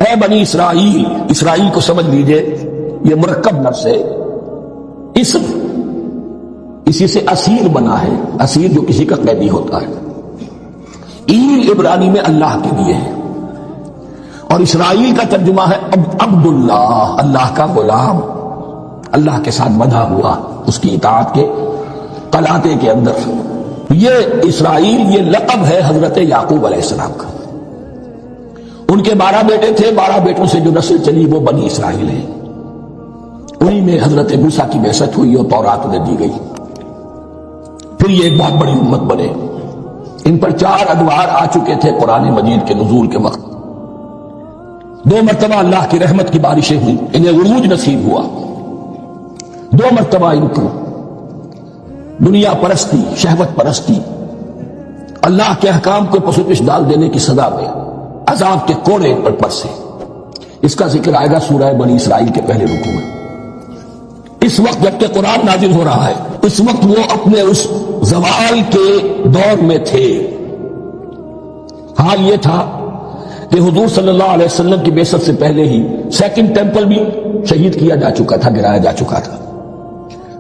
اے بنی اسرائیل، اسرائیل کو سمجھ لیجئے یہ مرکب لفظ ہے، اسم اسی سے اسیر بنا ہے، اسیر جو کسی کا قیدی ہوتا ہے، ایل عبرانی میں اللہ کے لیے ہے، اور اسرائیل کا ترجمہ ہے عبداللہ، اللہ کا غلام، اللہ کے ساتھ بندھا ہوا اس کی اطاعت کے قلاتے کے اندر۔ یہ اسرائیل یہ لقب ہے حضرت یعقوب علیہ السلام کا۔ ان کے 12 بیٹے تھے، 12 بیٹوں سے جو نسل چلی وہ بنی اسرائیل ہے، انہی میں حضرت موسیٰ کی بعثت ہوئی اور تورات انہیں دی گئی، پھر یہ ایک بہت بڑی امت بنے۔ ان پر 4 ادوار آ چکے تھے قرآن مجید کے نزول کے وقت، 2 مرتبہ اللہ کی رحمت کی بارشیں ہوئی، انہیں عروج نصیب ہوا، 2 مرتبہ ان کو دنیا پرستی، شہوت پرستی، اللہ کے احکام کو پس و پش ڈال دینے کی سزا میں عذاب کے کوڑے پر سے۔ اس کا ذکر آئے گا سورہ بنی اسرائیل کے پہلے رکوع میں۔ اس وقت جبکہ قرآن نازل ہو رہا ہے، اس وقت وہ اپنے اس زوال کے دور میں تھے۔ حال یہ تھا کہ حضور صلی اللہ علیہ وسلم کی بعثت سے پہلے ہی 2nd ٹیمپل بھی شہید کیا جا چکا تھا، گرایا جا چکا تھا۔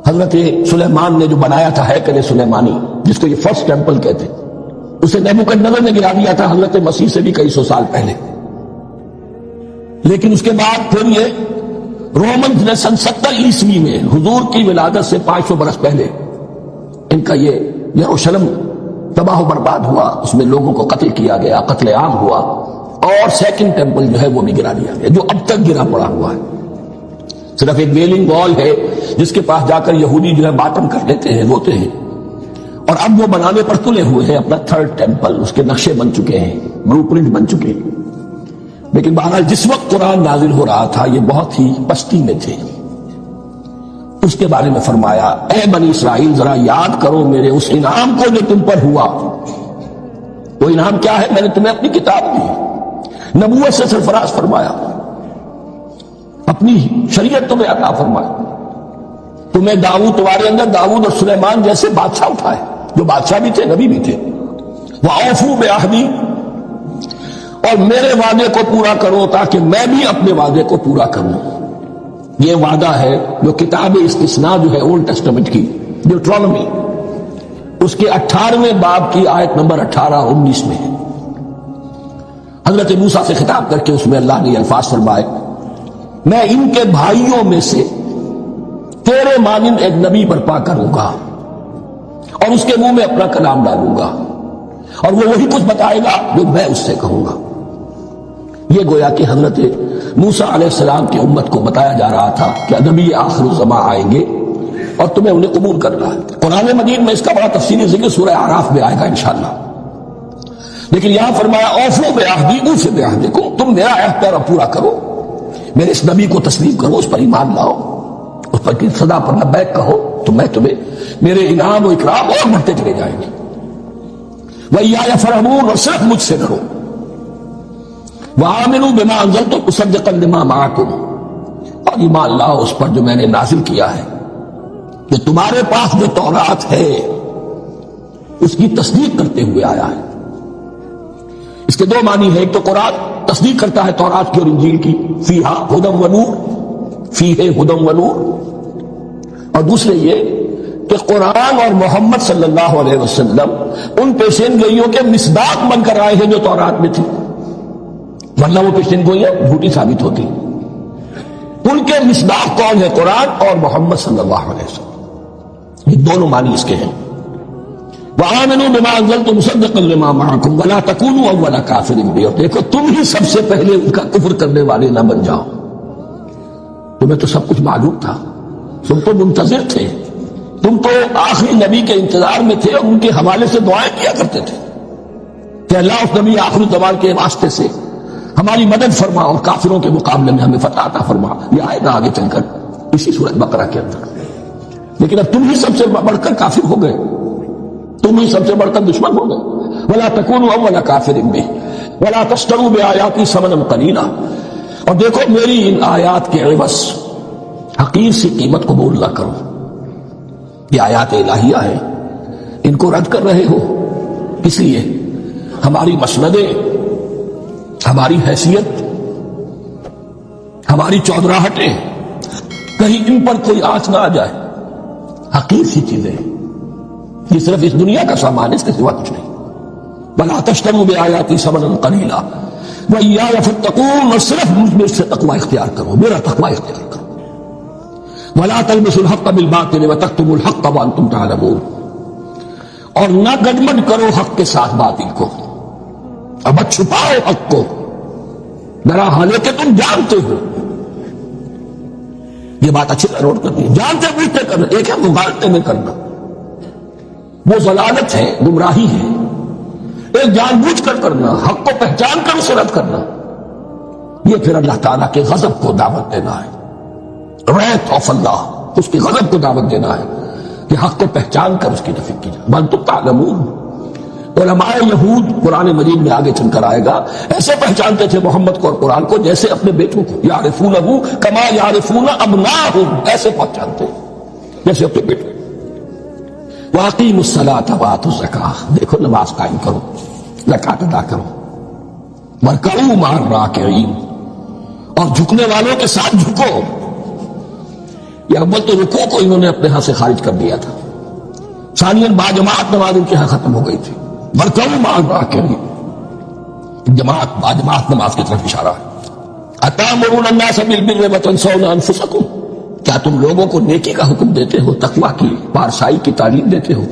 حضرت سلیمان نے جو بنایا تھا ہیکل سلیمانی، جس کو یہ 1st ٹیمپل کہتے، اسے نیبوکدنیزر نے گرا دیا تھا حضرت مسیح سے بھی کئی سو سال پہلے۔ لیکن اس کے بعد پھر یہ رومنز نے سن 70 عیسوی میں حضور کی ولادت سے 500 برس پہلے ان کا یہ یروشلم تباہ و برباد ہوا، اس میں لوگوں کو قتل کیا گیا، قتل عام ہوا، اور 2nd ٹیمپل جو ہے وہ بھی گرا دیا گیا، جو اب تک گرا پڑا ہوا ہے۔ صرف ایک ویلنگ وال ہے جس کے پاس جا کر یہودی جو ہے ماتم کر لیتے ہیں، روتے ہیں، اور اب وہ بنانے پر تلے ہوئے ہیں اپنا 3rd ٹیمپل، اس کے نقشے بن چکے ہیں، بلو پرنٹ بن چکے ہیں۔ لیکن بہرحال جس وقت قرآن نازل ہو رہا تھا یہ بہت ہی پستی میں تھے۔ اس کے بارے میں فرمایا، اے بنی اسرائیل ذرا یاد کرو میرے اس انعام کو جو تم پر ہوا۔ وہ انعام کیا ہے؟ میں نے تمہیں اپنی کتاب دی، نبوت سے سرفراز فرمایا، اپنی شریعت تمہیں عطا فرمایا، تمہیں داؤد، تمہارے اندر داؤد اور سلیمان جیسے بادشاہ اٹھائے جو بادشاہ بھی تھے، نبی بھی تھے۔ وَأَوْفُوا بِعَهْدِي، اور میرے وعدے کو پورا کرو تاکہ میں بھی اپنے وعدے کو پورا کروں۔ یہ وعدہ ہے جو کتاب استثناء جو ہے اولڈ ٹیسٹمنٹ کی، ڈیوٹرانومی، اس کے 18ویں باب کی آیت نمبر 18-19 میں ہے۔ حضرت موسیٰ سے خطاب کر کے اس میں اللہ نے یہ الفاظ فرمائے، میں ان کے بھائیوں میں سے تیرے مانند ایک نبی برپا کروں گا اور اس کے منہ میں اپنا کلام ڈالوں گا، اور وہ وہی کچھ بتائے گا جو میں اس سے کہوں گا۔ یہ گویا کہ حضرت موسیٰ علیہ السلام کی امت کو بتایا جا رہا تھا کہ نبی آخر الزمان آئیں گے اور تمہیں انہیں قبول کرنا ہے۔ قرآن مجید میں اس کا بڑا تفصیلی ذکر سورہ اعراف میں آئے گا انشاءاللہ۔ لیکن یہاں فرمایا اوفوا بعہدی اوف بعہدکم، تم میرا عہد پیرا پورا کرو، میرے اس نبی کو تسلیم کرو، اس پر ایمان لاؤ، اس پر کی صدا پر لبیک کہو، تو میں تمہیں میرے انعام و اکرام اور بڑھتے چلے جائیں گے۔ وَإِيَّايَ فَارْهَبُونِ، اور صرف مجھ سے ڈرو۔ وَآمِنُوا بِمَا أَنزَلْتُ مُصَدِّقًا لِمَا مَعَكُمْ، اور ایمان لاؤ اس پر جو میں نے نازل کیا ہے، کہ تمہارے پاس جو تورات ہے اس کی تصدیق کرتے ہوئے آیا ہے۔ اس کے 2 معنی ہیں، ایک تو قرآن تصدیق کرتا ہے تورات کی اور انجیل کی، فیہا ھدی و نور، فیہ ھدی و نور، اور دوسرے یہ کہ قرآن اور محمد صلی اللہ علیہ وسلم ان پیشین گوئیوں کے مصداق بن کر آئے ہیں جو تورات میں تھی، ورنہ وہ پیشین گوئیاں جھوٹی ثابت ہوتی۔ ان کے مصداق کون ہے؟ قرآن اور محمد صلی اللہ علیہ وسلم، یہ دونوں معنی اس کے ہیں۔ وَآمِنُوا بِمَا أَنزَلْتُ مُصَدِّقًا لِمَا مَعَكُمْ وَلَا تَكُونُوا أَوَّلَ كَافِرٍ بِهِ، اور دیکھو تم ہی سب سے پہلے ان کا کفر کرنے والے نہ بن جاؤ۔ تمہیں تو سب کچھ معلوم تھا، تم تو منتظر تھے، تم تو آخری نبی کے انتظار میں تھے اور ان کے حوالے سے دعائیں کیا کرتے تھے کہ اللہ اس نبی آخری زمان کے واسطے سے ہماری مدد فرما اور کافروں کے مقابلے میں ہمیں فتح عطا فرما۔ یہ آئے گا آگے چل کر اسی سورۃ بقرہ کے اندر۔ لیکن اب تم ہی سب سے بڑھ کر کافر ہو گئے، تم ہی سب سے بڑھ کر دشمن ہو گئے۔ وَلَا تَكُونُوا أَوَّلَ كَافِرٍ بِهِ وَلَا تَشْتَرُوا بِآيَاتِي ثَمَنًا قَلِيلًا، اور دیکھو میری ان آیات کے عوض حقیر سی قیمت قبول نہ کرو۔ یہ آیات الہیہ ہیں، ان کو رد کر رہے ہو، اس لیے ہماری مسندیں، ہماری حیثیت ہماری چودراہٹیں، کہیں ان پر کوئی آنچ نہ آ جائے. حقیر سی چیزیں ہیں، یہ صرف اس دنیا کا سامان ہے، اس کے سوا کچھ نہیں. بلا تشتروا بآیاتی ثمنا قلیلا وإیایا فاتقون، اور صرف مجھ سے تقوی اختیار کرو، میرا تقوی اختیار کرو. ولا تلبسوا الحق بالباطل وتكتموا الحق وانتم تعلمون، اور نہ گڈمڈ کرو حق کے ساتھ باطل کو، اب چھپاؤ حق کو ذرا حالانکہ تم جانتے ہو. یہ بات اچھی طرح نوٹ کرنی ہے، جانتے بوجھتے کرنا. ایک ہے مغالطے میں کرنا، وہ ضلالت ہے، گمراہی ہے. ایک جان بوجھ کر کرنا، حق کو پہچان کر اسے رد کرنا، یہ پھر اللہ تعالیٰ کے غضب کو دعوت دینا ہے. wrath of اللہ، اس کی غضب کو دعوت دینا ہے کہ حق کو پہچان کر اس کی نفی کی جائے. وانتم تعلمون. علماء یہود قرآن مجید میں آگے چل کر آئے گا، ایسے پہچانتے تھے محمد کو اور قرآن کو جیسے اپنے بیٹوں کو، یعرفونہ کما یعرفون ابناءہم، ایسے پہچانتے جیسے اپنے بیٹوں. واقیموا الصلاۃ وآتوا الزکاۃ، دیکھو نماز قائم کرو، زکات ادا کرو. وارکعوا مع الراکعین، اور جھکنے والوں کے ساتھ جھکو. یہ اول تو رکوع کو انہوں نے اپنے ہاں سے خارج کر دیا تھا، ثانیاً باجماعت نماز ان کے ہاں ختم ہو گئی تھی. وارکعوا مع الراکعین، جماعت باجماعت نماز کی طرف اشارہ ہے. اتامرون الناس بالبر وتنسون انفسکم، کیا تم لوگوں کو نیکی کا حکم دیتے ہو، تقویٰ کی، پارسائی کی تعلیم دیتے ہو؟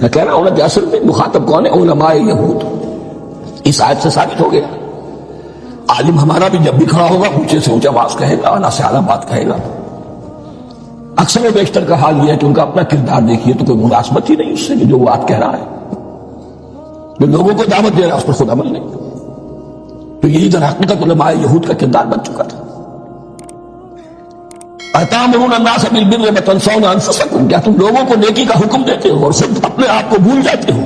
میں کہہ رہا ہوں کہ اصل میں مخاطب کون ہے؟ علماء یہود. اس آیت سے ثابت ہو گیا عالم ہمارا بھی جب بھی کھڑا ہوگا اونچے سے اونچا آواز کہے گا، اعلیٰ سے اعلیٰ بات کہے گا. اکثر و بیشتر کا حال یہ ہے کہ ان کا اپنا کردار دیکھیے تو کوئی مناسبت ہی نہیں اس سے کہ جو بات کہہ رہا ہے، جو لوگوں کو دعوت دے رہا ہے اس پر خود عمل نہیں. تو یہی در حقیقت علماء یہود کا کردار بن چکا تھا. اتامرون الناس بالبر وتنسون انفسکم، کیا تم لوگوں کو نیکی کا حکم دیتے ہو اور صرف اپنے آپ کو بھول جاتے ہو.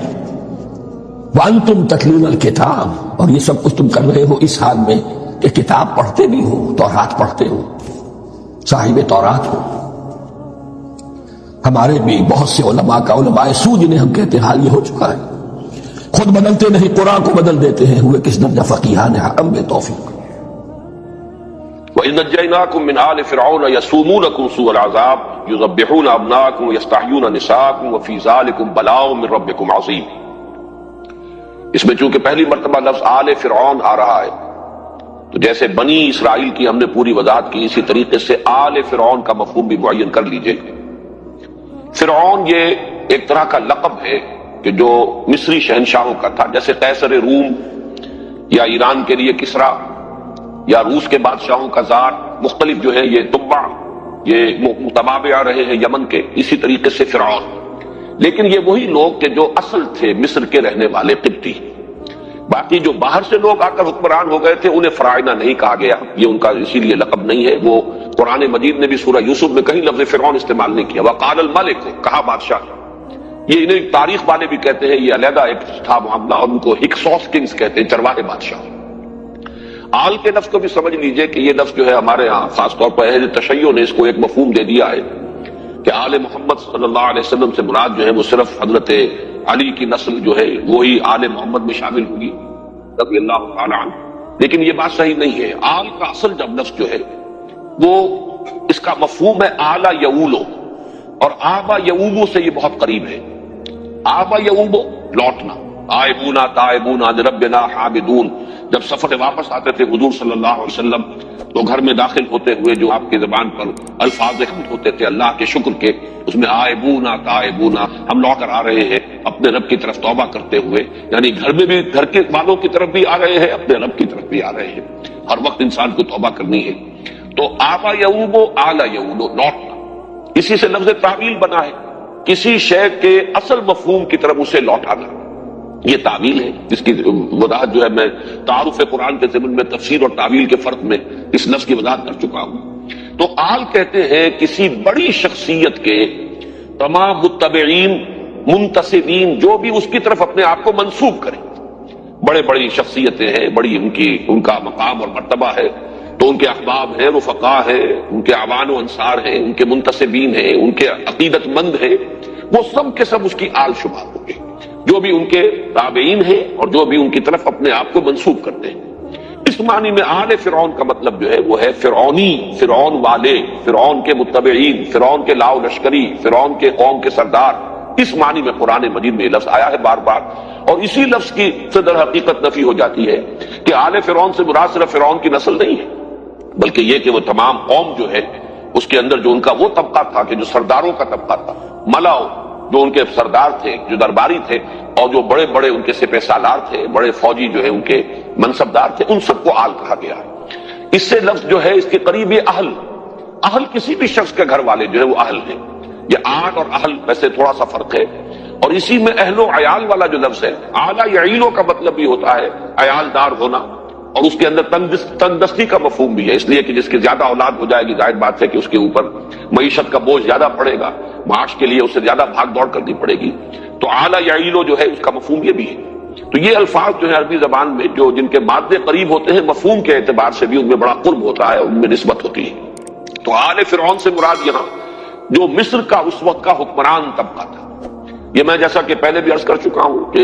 وانتم تتلون الکتاب، اور یہ سب کچھ تم کر رہے ہو اس حال میں کہ کتاب پڑھتے بھی ہو، تورات پڑھتے ہو، صاحب تورات ہو. ہمارے بھی بہت سے علماء کا، علماء سو جنہیں ہم کہتے ہیں، حال یہ ہو چکا ہے، خود بدلتے نہیں قرآن کو بدل دیتے ہیں. ہوئے کس درجہ فقیہان حرم بے توفیق. وَإِذْ نَجَّيْنَاكُمْ مِنْ آلِ فِرْعَوْنَ يَسُومُونَكُمْ سُوءَ الْعَذَابِ يُذَبِّحُونَ أَبْنَاءَكُمْ وَيَسْتَحْيُونَ نِسَاءَكُمْ وَفِي ذَلِكُمْ بَلَاءٌ مِّن رَّبِّكُمْ عَظِيمٌ. اس میں چونکہ پہلی مرتبہ لفظ آل فرعون آ رہا ہے تو جیسے بنی اسرائیل کی ہم نے پوری وضاحت کی، اسی طریقے سے آل فرعون کا مفہوم بھی معین کر لیجئے. فرعون یہ ایک طرح کا لقب ہے کہ جو مصری شہنشاہوں کا تھا، جیسے قیصر روم یا ایران کے لیے کسرا یا روس کے بادشاہوں کا زار، مختلف جو ہے یہ تبع، یہ متبابع رہے ہیں یمن کے، اسی طریقے سے فرعون. لیکن یہ وہی لوگ کہ جو اصل تھے مصر کے رہنے والے قبطی. باقی جو باہر سے لوگ آ کر حکمران ہو گئے تھے انہیں فراعنہ نہیں کہا گیا، یہ ان کا اسی لیے لقب نہیں ہے. وہ قرآن مجید نے بھی سورہ یوسف میں کہیں لفظ فرعون استعمال نہیں کیا. وقال الملک، کہا بادشاہ. یہ انہیں تاریخ والے بھی کہتے ہیں، یہ علیحدہ ایک تھا معاملہ، اور ان کو ہکسوس کنگز کہتے ہیں، چرواہے بادشاہ. آل کے لفظ کو بھی سمجھ لیجئے کہ یہ لفظ جو ہے ہمارے ہاں خاص طور پر اہل تشیع نے اس کو ایک مفہوم دے دیا ہے کہ آل محمد صلی اللہ علیہ وسلم سے مراد جو ہے وہ صرف حضرت علی کی نسل جو ہے وہی آل محمد میں شامل ہوگی رضی اللہ تعالی عنہ. لیکن یہ بات صحیح نہیں ہے. آل کا اصل جب لفظ جو ہے وہ اس کا مفہوم ہے آلا یعولو، اور آبا یعوبو سے یہ بہت قریب ہے. آبا یعوبو لوٹنا، آئبونا تائبونا لربنا حامدون. جب سفر واپس آتے تھے حضور صلی اللہ علیہ وسلم تو گھر میں داخل ہوتے ہوئے جو آپ کی زبان پر الفاظ حمد ہوتے تھے اللہ کے شکر کے، اس میں آئبونا تائبونا، ہم لوٹ کر آ رہے ہیں اپنے رب کی طرف توبہ کرتے ہوئے. یعنی گھر میں بھی گھر کے والوں کی طرف بھی آ رہے ہیں، اپنے رب کی طرف بھی آ رہے ہیں. ہر وقت انسان کو توبہ کرنی ہے. تو آبا یعوبو آلا یعولو، لوٹنا. اسی سے لفظ تعویل بنا ہے، کسی شے کے اصل مفہوم کی طرف اسے لوٹانا. یہ تعویل ہے جس کی وضاحت جو ہے میں تعارف قرآن کے ضمن میں تفسیر اور تعویل کے فرق میں اس لفظ کی وضاحت کر چکا ہوں. تو آل کہتے ہیں کسی بڑی شخصیت کے تمام متبعین منتسبین جو بھی اس کی طرف اپنے آپ کو منسوب کریں. بڑے بڑی شخصیتیں ہیں، بڑی ان کا مقام اور مرتبہ ہے، تو ان کے احباب ہیں، رفقا ہیں، ان کے اعوان و انصار ہیں، ان کے منتسبین ہیں، ان کے عقیدت مند ہیں، وہ سب کے سب اس کی آل شمار ہوں گے، جو بھی ان کے تابعین ہیں اور جو بھی ان کی طرف اپنے آپ کو منسوب کرتے ہیں. اس اس معنی میں آل فرعون کا مطلب جو ہے وہ ہے فرعونی، فرعون والے، فرعون کے متبعین، فرعون کے لاؤ لشکری، فرعون کے قوم کے سردار، اس معنی میں قرآن مجید میں یہ لفظ آیا ہے بار بار. اور اسی لفظ کی سے در حقیقت نفی ہو جاتی ہے کہ آل فرعون سے مراد صرف فرعون کی نسل نہیں ہے، بلکہ یہ کہ وہ تمام قوم جو ہے اس کے اندر جو ان کا وہ طبقہ تھا کہ جو سرداروں کا طبقہ تھا، ملاؤ جو ان کے سردار تھے، جو درباری تھے، اور جو بڑے بڑے ان کے سپہ سالار تھے، بڑے فوجی جو ہے ان کے منصبدار تھے، ان سب کو آل کہا گیا ہے. اس سے لفظ جو ہے اس کے قریب یہ اہل کسی بھی شخص کے گھر والے جو ہے وہ اہل ہیں. یہ آل اور اہل ویسے تھوڑا سا فرق ہے. اور اسی میں اہل و عیال والا جو لفظ ہے، اعلیٰ یعیلو کا مطلب بھی ہوتا ہے عیال دار ہونا، اور اس کے اندر تندرستی کا مفہوم بھی ہے، اس لیے کہ جس کی زیادہ اولاد ہو جائے گی ظاہر بات ہے کہ اس کے اوپر معیشت کا بوجھ زیادہ پڑے گا، معاش کے لیے اسے زیادہ بھاگ دوڑ کرنی پڑے گی. تو اعلیٰ یعیلو جو ہے اس کا مفہوم یہ بھی ہے. تو یہ الفاظ جو ہے عربی زبان میں جو جن کے مادے قریب ہوتے ہیں، مفہوم کے اعتبار سے بھی ان میں بڑا قرب ہوتا ہے، ان میں نسبت ہوتی ہے. تو آل فرعون سے مراد یہاں جو مصر کا اس وقت کا حکمران طبقہ تھا. یہ میں جیسا کہ پہلے بھی عرض کر چکا ہوں کہ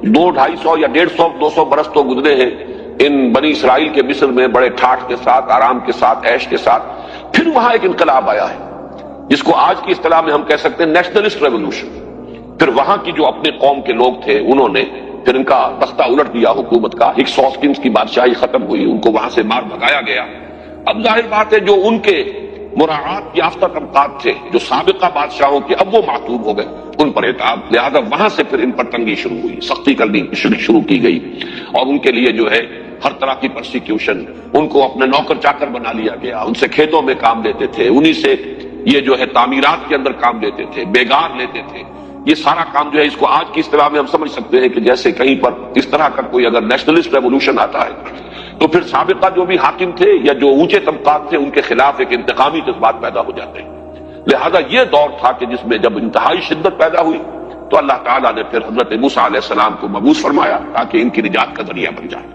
200-250 یا 150-200 برس تو گزرے ہیں ان بنی اسرائیل کے مصر میں بڑے ٹھاٹھ کے ساتھ، آرام کے ساتھ، عیش کے ساتھ. پھر وہاں ایک انقلاب آیا ہے جس کو آج کی اصطلاح میں ہم کہہ سکتے ہیں نیشنلسٹ ریولوشن. پھر وہاں کی جو اپنے قوم کے لوگ تھے انہوں نے پھر ان کا تختہ الٹ دیا حکومت کا. ہکسوسٹنز کی بادشاہی ختم ہوئی، ان کو وہاں سے مار بھگایا گیا. اب ظاہر بات ہے جو ان کے مراعات یافتہ طبقات تھے، جو سابقہ بادشاہوں کے، اب وہ معطوب ہو گئے ان پر اعتاب. لہذا وہاں سے پھر ان پر تنگی شروع ہوئی، سختی کرنی شروع کی گئی، اور ان کے لیے جو ہے ہر طرح کی پرسیکیوشن. ان کو اپنے نوکر چاکر بنا لیا گیا، ان سے کھیتوں میں کام لیتے تھے، انہی سے یہ جو ہے تعمیرات کے اندر کام لیتے تھے، بیگار لیتے تھے. یہ سارا کام جو ہے اس کو آج کی اصطلاح میں ہم سمجھ سکتے ہیں کہ جیسے کہیں پر اس طرح کا کوئی اگر نیشنلسٹ ریولوشن آتا ہے تو پھر سابقہ جو بھی حاکم تھے یا جو اونچے طبقات تھے ان کے خلاف ایک انتقامی جذبات پیدا ہو جاتے ہیں. لہذا یہ دور تھا کہ جس میں جب انتہائی شدت پیدا ہوئی تو اللہ تعالیٰ نے پھر حضرت موسیٰ علیہ السلام کو مبعوث فرمایا تاکہ ان کی نجات کا ذریعہ بن جائے.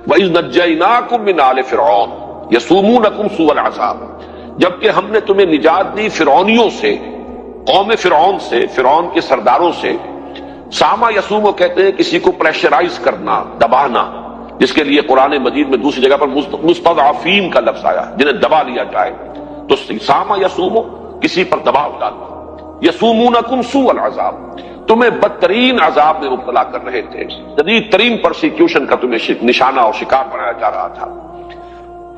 وَإِذْ نَجَّيْنَاكُمْ مِنْ آلِ فِرْعَوْنَ يَسُومُونَكُمْ سُوءَ الْعَذَابِ، جبکہ ہم نے تمہیں نجات دی فرعونیوں سے، قوم فرعون سے، فرعون کے سرداروں سے. ساما یسومو کہتے ہیں کسی کو پریشرائز کرنا، دبانا، جس کے لیے قرآن مجید میں دوسری جگہ پر مستضعفین کا لفظ آیا جنہیں دبا لیا جائے. تو ساما یسومو کسی پر دباؤ ڈالنا. یسومونکم سوء العذاب، تمہیں بدترین عذاب میں مبتلا کر رہے تھے، شدید ترین پرسیکیوشن کا تمہیں نشانہ اور شکار بنایا جا رہا تھا.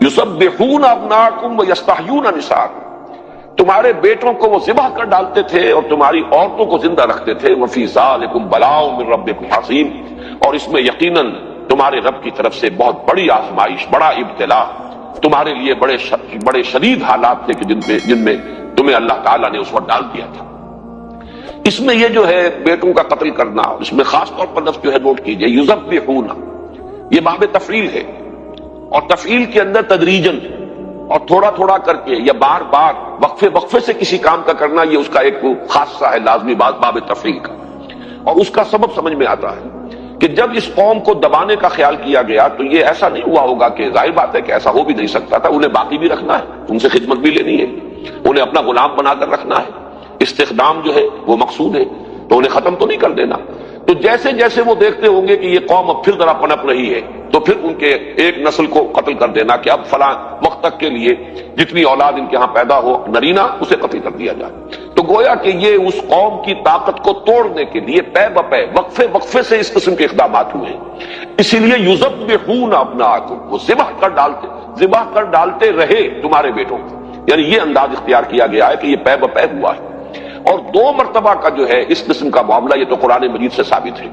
یسبحون ابناکم ویستحیون نساءکم، تمہارے بیٹوں کو وہ ذبح کر ڈالتے تھے اور تمہاری عورتوں کو زندہ رکھتے تھے. وفی ذالکم بلاء من ربکم عظیم، اور اس میں یقیناً تمہارے رب کی طرف سے بہت بڑی آزمائش، بڑا ابتلا، تمہارے لیے بڑے شدید حالات تھے کہ جن میں تمہیں اللہ تعالیٰ نے اس وقت ڈال دیا تھا. اس میں یہ جو ہے بیٹوں کا قتل کرنا، اس میں خاص طور پر لفظ جو ہے نوٹ کیجئے، یذبحون، یہ باب تفعیل ہے، اور تفعیل کے اندر تدریجن اور تھوڑا تھوڑا کر کے یا بار بار وقفے سے کسی کام کا کرنا، یہ اس کا ایک خاصہ ہے لازمی باب تفعیل کا. اور اس کا سبب سمجھ میں آتا ہے کہ جب اس قوم کو دبانے کا خیال کیا گیا تو یہ ایسا نہیں ہوا ہوگا کہ ظاہر بات ہے کہ ایسا ہو بھی نہیں سکتا تھا، انہیں باقی بھی رکھنا ہے، ان سے خدمت بھی لینی ہے، انہیں اپنا غلام بنا کر رکھنا ہے. استخدام جو ہے وہ مقصود ہے، تو انہیں ختم تو نہیں کر دینا. تو جیسے جیسے وہ دیکھتے ہوں گے کہ یہ قوم اب پھر ذرا پنپ رہی ہے تو پھر ان کے ایک نسل کو قتل کر دینا کہ اب فلاں وقت تک کے لیے جتنی اولاد ان کے ہاں پیدا ہو نرینہ اسے قتل کر دیا جائے. تو گویا کہ یہ اس قوم کی طاقت کو توڑنے کے لیے پے بپے وقفے سے اس قسم کے اقدامات ہوئے ہیں. اسی لیے یذبحون ابناءکم، وہ ذبح کر ڈالتے رہے تمہارے بیٹوں کو، یعنی یہ انداز اختیار کیا گیا ہے کہ یہ پے بپے ہوا ہے. اور 2 مرتبہ کا جو ہے اس قسم کا معاملہ یہ تو قرآن مجید سے ثابت ہے.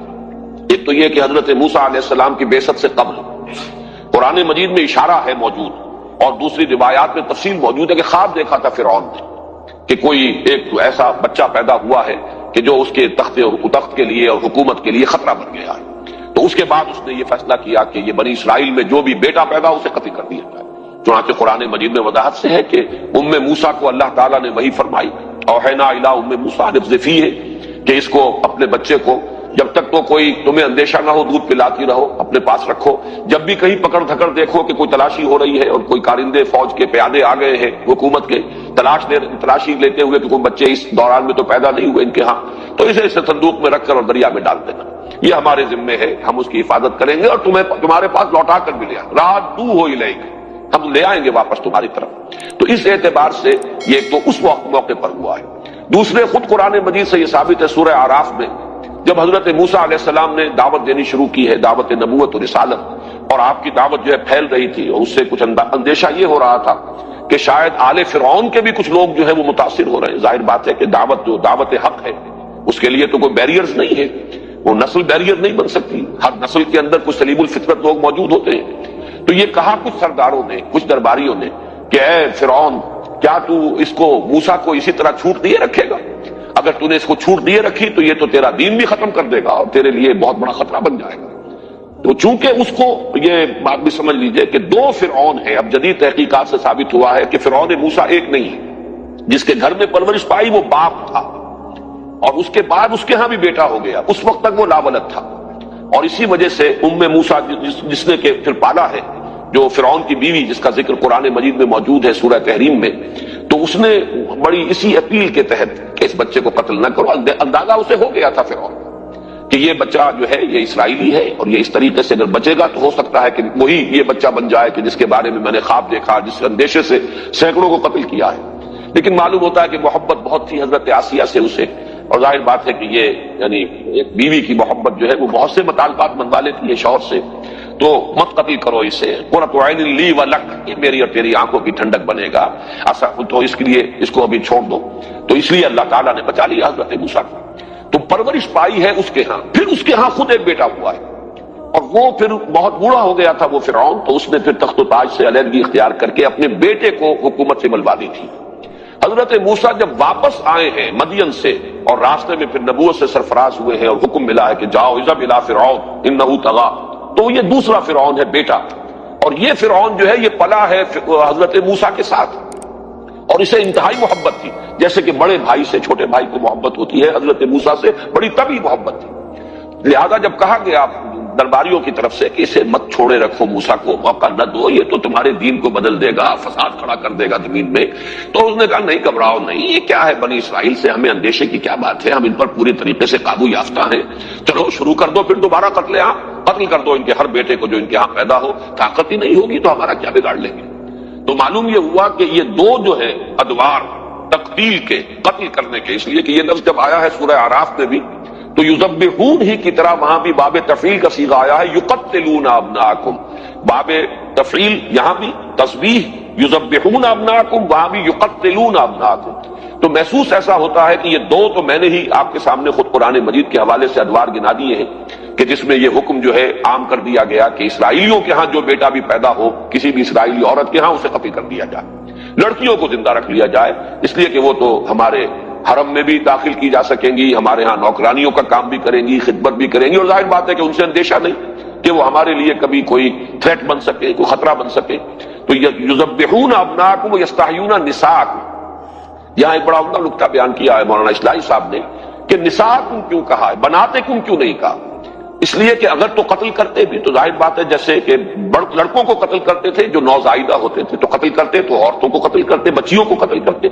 ایک تو یہ کہ حضرت موسیٰ علیہ السلام کی بعثت سے قبل قرآن مجید میں اشارہ ہے موجود، اور دوسری روایات میں تفصیل موجود ہے کہ خواب دیکھا تھا فرعون نے کہ کوئی ایک ایسا بچہ پیدا ہوا ہے کہ جو اس کے تخت کے لیے اور حکومت کے لیے خطرہ بن گیا ہے. تو اس کے بعد اس نے یہ فیصلہ کیا کہ یہ بنی اسرائیل میں جو بھی بیٹا پیدا ہو اسے قتل کر دیا جائے. چنانچہ قرآن مجید میں وضاحت سے ہے کہ موسیٰ کو اللہ تعالیٰ نے وحی فرمائی، اوحینا الی موسیٰ ان اقذفیہ، کہ اس کو اپنے بچے کو جب تک تو کوئی تمہیں اندیشہ نہ ہو دودھ پلاتی رہو، اپنے پاس رکھو. جب بھی کہیں پکڑ دھکڑ دیکھو کہ کوئی تلاشی ہو رہی ہے اور کوئی کارندے فوج کے پیادے آ گئے ہیں حکومت کے تلاشی لیتے ہوئے کہ کوئی بچے اس دوران میں تو پیدا نہیں ہوئے ان کے ہاں، تو اسے صندوق میں رکھ کر اور دریا میں ڈال دینا. یہ ہمارے ذمے ہے، ہم اس کی حفاظت کریں گے اور تمہارے پاس لوٹا کر بھی لے آئیں، رادوہ الیک، ہم لے آئیں گے واپس تمہاری طرف۔ تو اس اعتبار سے یہ تو اس موقع پر ہوا ہے۔ دوسرے، خود قرآن مجید سے یہ ثابت ہے، سورہ اعراف میں جب حضرت موسیٰ علیہ السلام نے دعوت دینی شروع کی ہے، دعوت نبوت و رسالت، اور آپ کی دعوت جو ہے پھیل رہی تھی، اور اس سے کچھ اندیشہ یہ ہو رہا تھا کہ شاید آل فرعون کے بھی کچھ لوگ جو ہے وہ متاثر ہو رہے ہیں۔ ظاہر بات ہے کہ دعوت حق ہے، اس کے لیے تو کوئی بیریئرز نہیں ہے، وہ نسل بیریئر نہیں بن سکتی، ہر نسل کے اندر کچھ سلیم الفطرت لوگ موجود ہوتے ہیں۔ تو یہ کہا کچھ سرداروں نے، کچھ درباریوں نے کہ اے فرعون، کیا تو اس کو موسیٰ کو اسی طرح چھوٹ دیے رکھے گا؟ اگر تو نے اس کو چھوٹ دیے رکھی تو یہ تو تیرا دین بھی ختم کر دے گا اور تیرے لیے بہت بڑا خطرہ بن جائے گا۔ تو چونکہ اس کو یہ بات بھی سمجھ لیجئے کہ دو فرعون ہیں، اب جدید تحقیقات سے ثابت ہوا ہے کہ فرعون موسیٰ ایک نہیں ہے، جس کے گھر میں پرورش پائی وہ باپ تھا، اور اس کے بعد اس کے ہاں بھی بیٹا ہو گیا، اس وقت تک وہ لاولد تھا، اور اسی وجہ سے موسیٰ جس نے کہ پھر پالا ہے، جو فرعون کی بیوی جس کا ذکر قرآن مجید میں موجود ہے سورہ تحریم میں، تو اس نے بڑی اسی اپیل کے تحت کہ اس بچے کو قتل نہ کرو، اندازہ اسے ہو گیا تھا فرعون کہ یہ بچہ جو ہے یہ اسرائیلی ہے، اور یہ اس طریقے سے اگر بچے گا تو ہو سکتا ہے کہ وہی یہ بچہ بن جائے کہ جس کے بارے میں میں نے خواب دیکھا، جس اندیشے سے سینکڑوں کو قتل کیا ہے۔ لیکن معلوم ہوتا ہے کہ محبت بہت تھی حضرت آسیہ سے اسے، اور ظاہر بات ہے کہ یہ یعنی ایک بیوی کی محبت جو ہے وہ بہت سے مطالبات منوا لیتی ہے شوہر سے، تو مت قتل کرو اسے، قرۃ عین لی ولک، یہ میری اور تیری آنکھوں کی ٹھنڈک بنے گا، ایسا تو اس کے لیے اس کو ابھی چھوڑ دو۔ تو اس لیے اللہ تعالیٰ نے بچا لیا حضرت موسیٰ کو، تو پرورش پائی ہے اس کے ہاں، پھر اس کے ہاں خود ایک بیٹا ہوا ہے، اور وہ پھر بہت بوڑھا ہو گیا تھا وہ فرعون، تو اس نے پھر تخت و تاج سے علیحدگی اختیار کر کے اپنے بیٹے کو حکومت سے ملوا دی تھی۔ حضرت موسیٰ جب واپس آئے ہیں مدین سے، اور راستے میں پھر نبوت سے سرفراز ہوئے ہیں اور حکم ملا ہے کہ جاؤ اذهب الى فرعون انه طغى، تو یہ دوسرا فرعون ہے بیٹا، اور یہ فرعون جو ہے یہ پلا ہے حضرت موسیٰ کے ساتھ، اور اسے انتہائی محبت تھی، جیسے کہ بڑے بھائی سے چھوٹے بھائی کو محبت ہوتی ہے، حضرت موسیٰ سے بڑی طبعی محبت تھی۔ لہذا جب کہا گیا درباریوں کی طرف سے کہ اسے مت چھوڑے رکھو، موسیٰ کو موقع نہ دو، یہ تو تمہارے دین کو بدل دے گا، فساد کھڑا کر دے گا زمین میں، تو اس نے کہا نہیں گھبراؤ نہیں، یہ کیا ہے بنی اسرائیل سے ہمیں اندیشے کی کیا بات ہے، ہم ان پر پوری طریقے سے قابو یافتہ ہیں، چلو شروع کر دو، پھر دوبارہ قتل کر دو ان کے ہر بیٹے کو جو ان کے ہاں پیدا ہو، طاقت ہی نہیں ہوگی تو ہمارا کیا بگاڑ لیں گے۔ تو معلوم یہ ہوا کہ یہ دو جو ہے ادوار تقتیل کے، قتل کرنے کے، اس لیے کہ یہ لفظ جب آیا ہے سورہ اعراف میں بھی تو یذبحون ہی کی طرح وہاں بھی باب تفعیل کا صیغہ آیا ہے، یقتلون ابناءکم، باب تفعیل یہاں بھی تسبیح یذبحون ابناءکم، وہاں بھی یقتلون ابناءکم۔ تو محسوس ایسا ہوتا ہے کہ یہ دو تو میں نے ہی آپ کے سامنے خود قرآن مجید کے حوالے سے ادوار گنا دیے ہیں کہ جس میں یہ حکم جو ہے عام کر دیا گیا کہ اسرائیلیوں کے ہاں جو بیٹا بھی پیدا ہو کسی بھی اسرائیلی عورت کے ہاں اسے قتل کر دیا جائے، لڑکیوں کو زندہ رکھ لیا جائے، اس لیے کہ وہ تو ہمارے حرم میں بھی داخل کی جا سکیں گی، ہمارے ہاں نوکرانیوں کا کام بھی کریں گی، خدمت بھی کریں گی، اور ظاہر بات ہے کہ ان سے اندیشہ نہیں کہ وہ ہمارے لیے کبھی کوئی تھریٹ بن سکے، کوئی خطرہ بن سکے۔ تو یذبحون ابناءکم ویستحیون نساءکم، یہاں ایک بڑا عمدہ نکتہ بیان کیا ہے مولانا اصلاحی صاحب نے کہ نساءکم کیوں کہا ہے، بناتکم کیوں نہیں کہا؟ اس لیے کہ اگر تو قتل کرتے بھی تو ظاہر بات ہے جیسے کہ لڑکوں کو قتل کرتے تھے جو نوزائیدہ ہوتے تھے تو قتل کرتے، تو عورتوں کو قتل کرتے، بچیوں کو قتل کرتے،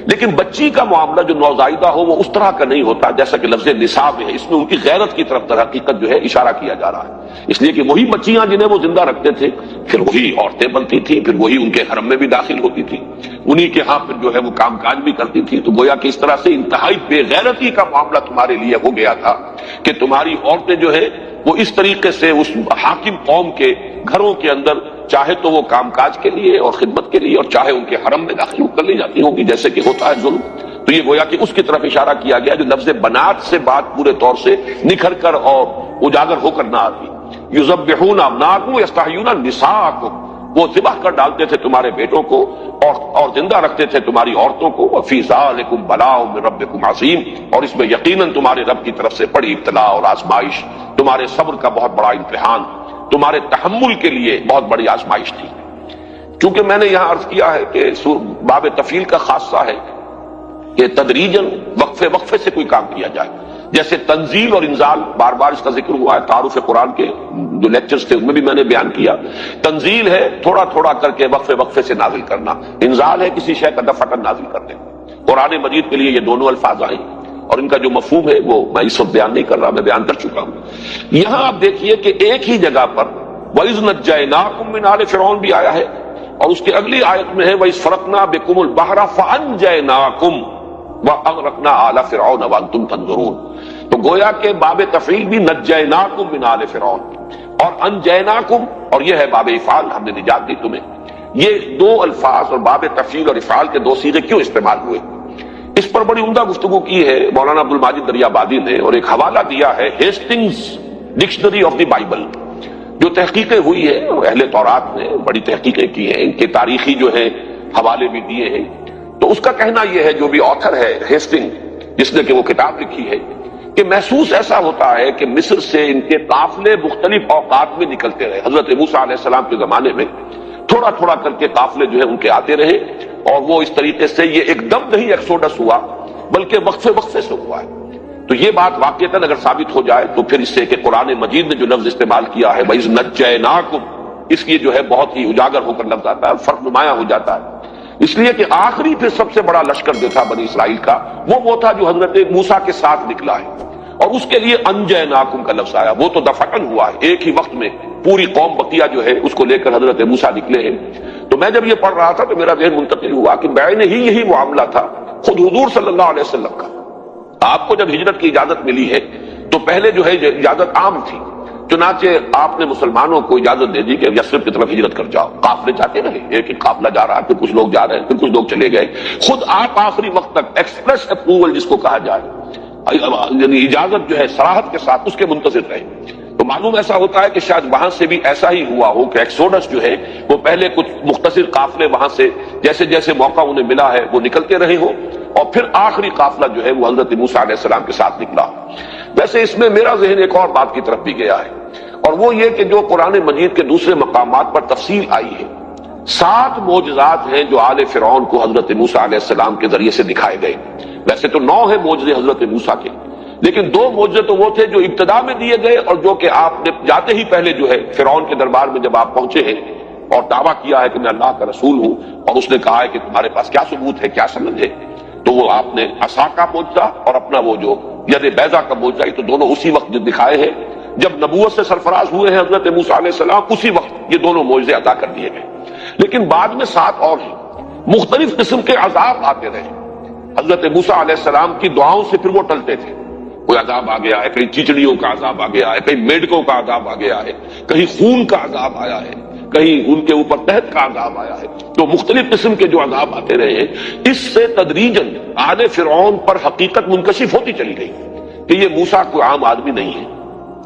لیکن بچی کا معاملہ جو نوزائیدہ ہو وہ اس طرح کا نہیں ہوتا جیسا کہ لفظ نساء ہے، اس میں ان کی غیرت کی طرف در حقیقت جو ہے اشارہ کیا جا رہا ہے، اس لیے کہ وہی بچیاں جنہیں وہ زندہ رکھتے تھے پھر وہی عورتیں بنتی تھیں، پھر وہی ان کے حرم میں بھی داخل ہوتی تھی، انہی کے ہاں پھر جو ہے وہ کام کاج بھی کرتی تھی، تو گویا کہ اس طرح سے انتہائی بے غیرتی کا معاملہ تمہارے لیے ہو گیا تھا کہ تمہاری عورتیں جو ہے وہ اس طریقے سے اس حاکم قوم کے گھروں کے اندر چاہے تو وہ کام کاج کے لیے اور خدمت کے لیے اور چاہے ان کے حرم میں داخل کر لی جاتی ہوں گی جیسے کہ ہوتا ہے ظلم۔ تو یہ گویا کہ اس کی طرف اشارہ کیا گیا جو لفظ بنات سے بات پورے طور سے نکھر کر اور اجاگر ہو کر نہ آتی۔ یذبحون ابناءکم ویستحیون نساءکم، وہ ذبح کر ڈالتے تھے تمہارے بیٹوں کو اور زندہ رکھتے تھے تمہاری عورتوں کو، وفی ذالکم بلاء من ربکم عظیم، اور اس میں یقیناً تمہارے رب کی طرف سے بڑی ابتلاء اور آزمائش، تمہارے صبر کا بہت بڑا امتحان، تمہارے تحمل کے لیے بہت بڑی آزمائش تھی۔ چونکہ میں نے یہاں عرض کیا ہے کہ باب تفعیل کا خاصہ ہے کہ تدریجاً وقفے وقفے سے کوئی کام کیا جائے، جیسے تنزیل اور انزال، بار بار اس کا ذکر ہوا ہے، تعارف قرآن کے جو لیکچرز تھے ان میں بھی میں نے بیان کیا۔ تنزیل ہے تھوڑا تھوڑا کر کے وقفے وقفے سے نازل کرنا، انزال ہے کسی شے کا دفعتاً نازل کر دینا۔ قرآن مجید کے لیے یہ دونوں الفاظ آئے، اور ان کا جو مفہوم ہے وہ میں اس وقت بیان نہیں کر رہا، میں بیان کر چکا ہوں۔ یہاں آپ دیکھیے کہ ایک ہی جگہ پر وَإِذْ نَجَّيْنَاكُمْ مِنْ آلِ فِرْعَوْنَ بھی آیا ہے، اور اس کی اگلی آیت میں ہے وَإِذْ فَرَقْنَا بِكُمُ الْبَحْرَ فَأَنْجَيْنَاكُمْ وَأَغْرَقْنَا آلَ فِرْعَوْنَ وَأَنْتُمْ تَنظُرُونَ۔ تو گویا کہ باب تفعیل بھی نجیناکم من آل فرعون اور انجیناکم، اور یہ ہے باب افعال، ہم نے نجات دی تمہیں۔ یہ دو الفاظ اور باب تفعیل اور افعال کے دو صیغے کیوں استعمال ہوئے، اس پر بڑی عمدہ گفتگو کی ہے مولانا عبد الماجد دریابادی نے، اور ایک حوالہ دیا ہے Hastings dictionary of the Bible, جو تحقیقیں ہوئی ہے اہل تورات نے بڑی تحقیقیں کی ہیں، ان کے تاریخی جو ہے حوالے بھی دیے ہیں۔ تو اس کا کہنا یہ ہے، جو بھی آتھر ہے ہیسٹنگ جس نے کہ وہ کتاب لکھی ہے، کہ محسوس ایسا ہوتا ہے کہ مصر سے ان کے قافلے مختلف اوقات میں نکلتے رہے۔ حضرت موسیٰ علیہ السلام کے زمانے میں تھوڑا تھوڑا کر کے قافلے جو ہے ان کے آتے رہے، اور وہ اس طریقے سے یہ ایک دم نہیں ایکسوڈس ہوا، بلکہ وقفے وقفے سے ہوا ہے۔ تو یہ بات واقعتاً اگر ثابت ہو جائے تو پھر اس سے کہ قرآن مجید نے جو لفظ استعمال کیا ہے وَإِذْ نَجَّيْنَاكُمْ، اس لیے جو ہے بہت ہی اجاگر ہو کر لفظ آتا ہے، فرق نمایاں ہو جاتا ہے، اس لیے کہ آخری پھر سب سے بڑا لشکر جو تھا بنی اسرائیل کا وہ تھا جو حضرت موسیٰ کے ساتھ نکلا ہے، اور اس کے لیے انجیناکم کا لفظ آیا، وہ تو دفعتاً ہوا ہے، ایک ہی وقت میں پوری قوم بقیہ جو ہے اس کو لے کر حضرت موسیٰ نکلے ہیں۔ تو میں جب یہ پڑھ رہا تھا تو میرا ذہن منتقل ہوا کہ بعین ہی یہی معاملہ تھا خود حضور صلی اللہ علیہ وسلم کا۔ آپ کو جب ہجرت کی اجازت ملی ہے تو پہلے جو ہے اجازت عام تھی، چنانچہ آپ نے مسلمانوں کو اجازت دے دی کہ یثرب کی طرف ہجرت کر جاؤ، قافلے جاتے رہے، ایک ایک قافلہ جا رہا ہے، پھر کچھ لوگ جا رہے ہیں، پھر کچھ لوگ چلے گئے، خود آپ آخری وقت تک ایکسپریس اپروول جس کو کہا جائے، یعنی اجازت جو ہے صراحت کے ساتھ اس کے منتظر رہے۔ تو معلوم ایسا ہوتا ہے کہ شاید وہاں سے بھی ایسا ہی ہوا ہو کہ ایکسوڈس جو ہے وہ پہلے کچھ مختصر قافلے وہاں سے جیسے جیسے موقع انہیں ملا ہے وہ نکلتے رہے ہوں، اور پھر آخری قافلہ جو ہے وہ حضرت موسیٰ علیہ السلام کے ساتھ نکلا۔ ویسے اس میں میرا ذہن ایک اور بات کی طرف بھی گیا ہے، اور وہ یہ کہ جو قرآن مجید کے دوسرے مقامات پر تفصیل آئی ہے، 7 معجزات ہیں جو آل فرعون کو حضرت موسیٰ علیہ السلام کے ذریعے سے دکھائے گئے۔ ویسے تو 9 ہیں معجزے حضرت موسیٰ کے، لیکن 2 معجزے تو وہ تھے جو ابتدا میں دیے گئے، اور جو کہ آپ نے جاتے ہی پہلے جو ہے فرعون کے دربار میں جب آپ پہنچے ہیں اور دعویٰ کیا ہے کہ میں اللہ کا رسول ہوں، اور اس نے کہا ہے کہ تمہارے پاس کیا ثبوت ہے، کیا سند ہے، تو وہ آپ نے عصا کا معجزہ اور اپنا وہ جو ید بیضا کا معجزہ، یہ تو دونوں اسی وقت دکھائے ہیں جب نبوت سے سرفراز ہوئے ہیں حضرت موسیٰ علیہ السلام، اسی وقت یہ دونوں معجزے عطا کر دیے گئے۔ لیکن بعد میں 7 اور ہیں، مختلف قسم کے عذاب آتے رہے۔ حضرت موسیٰ علیہ السلام کی دعاؤں سے پھر وہ ٹلتے تھے، کوئی عذاب آ گیا ہے، کہیں چیچڑیوں کا عذاب آ گیا ہے، کہیں میڈکوں کا عذاب آ گیا ہے، کہیں خون کا عذاب آیا ہے، کہیں ان کے اوپر قحط کا عذاب آیا ہے۔ تو مختلف قسم کے جو عذاب آتے رہے ہیں، اس سے تدریجاً آل فرعون پر حقیقت منکشف ہوتی چلی گئی کہ یہ موسیٰ کوئی عام آدمی نہیں ہے،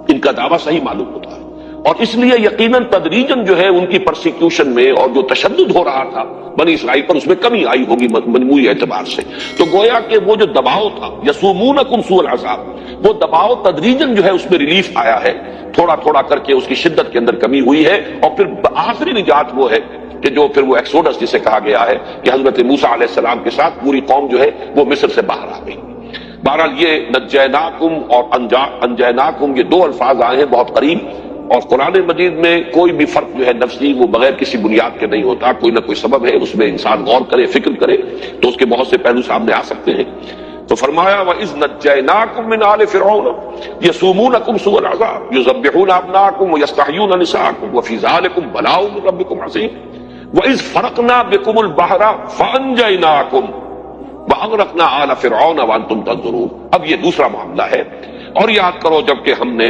ان کا دعویٰ صحیح معلوم ہوتا ہے، اور اس لیے یقیناً تدریجاً جو ہے ان کی پرسیکیوشن میں اور جو تشدد ہو رہا تھا بنی اسرائیل پر، اس میں کمی آئی ہوگی مجموعی اعتبار سے۔ تو گویا کہ وہ جو دباؤ تھا یسومونکم سوء العذاب، وہ دباؤ تدریجاً جو ہے اس میں ریلیف آیا ہے، تھوڑا تھوڑا کر کے اس کی شدت کے اندر کمی ہوئی ہے، اور پھر آخری نجات وہ ہے کہ جو پھر وہ ایکسوڈس جسے کہا گیا ہے کہ حضرت موسیٰ علیہ السلام کے ساتھ پوری قوم جو ہے وہ مصر سے باہر آ گئی۔ بہرحال یہ نجیناکم اور انجیناکم، یہ 2 الفاظ آئے ہیں بہت قریب، اور قرآن مجید میں کوئی بھی فرق جو ہے نفسی وہ بغیر کسی بنیاد کے نہیں ہوتا، کوئی نہ کوئی سبب ہے، اس میں انسان غور کرے، فکر کرے تو اس کے بہت سے پہلو سامنے آ سکتے ہیں۔ تو فرمایا وَإِذْ نَجَّيْنَاكُمْ مِنْ آلِ فِرْعَوْنَ يَسُومُونَكُمْ سُوءَ الْعَذَابِ يُذَبِّحُونَ أَبْنَاءَكُمْ وَيَسْتَحْيُونَ نِسَاءَكُمْ وَفِي ذَلِكُمْ بَلَاءٌ مِّن رَّبِّكُمْ عَظِيمٌ وَإِذْ فَرَقْنَا بِكُمُ الْبَحْرَ فَأَنجَيْنَاكُمْ وَأَغْرَقْنَا آلَ فِرْعَوْنَ وَأَنتُمْ تَنظُرُونَ۔ اب یہ دوسرا معاملہ ہے، اور یاد کرو جب کہ ہم نے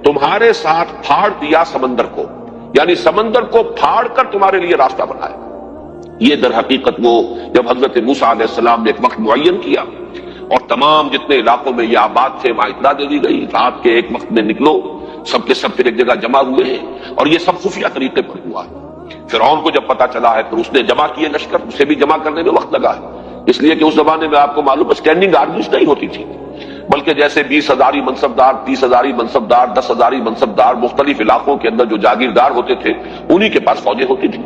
تمہارے ساتھ پھاڑ دیا سمندر کو، یعنی سمندر کو پھاڑ کر تمہارے لیے راستہ بنایا۔ یہ در حقیقت وہ جب حضرت موسیٰ علیہ السلام نے ایک وقت معین کیا اور تمام جتنے علاقوں میں یہ آباد تھے وہاں اطلاع دے دی گئی، رات کے ایک وقت میں نکلو، سب کے سب پھر ایک جگہ جمع ہوئے ہیں، اور یہ سب خفیہ طریقے پر ہوا ہے۔ فرعون کو جب پتہ چلا ہے پھر اس نے جمع کیے لشکر، اسے بھی جمع کرنے میں وقت لگا ہے، اس لیے کہ اس زمانے میں آپ کو معلوم ہے اسٹینڈنگ آرمیز نہیں ہوتی تھی، بلکہ جیسے 20,000 منصبدار، 30,000 منصبدار، 10,000 منصبدار مختلف علاقوں کے اندر جو جاگیردار ہوتے تھے انہی کے پاس فوجیں ہوتی تھیں۔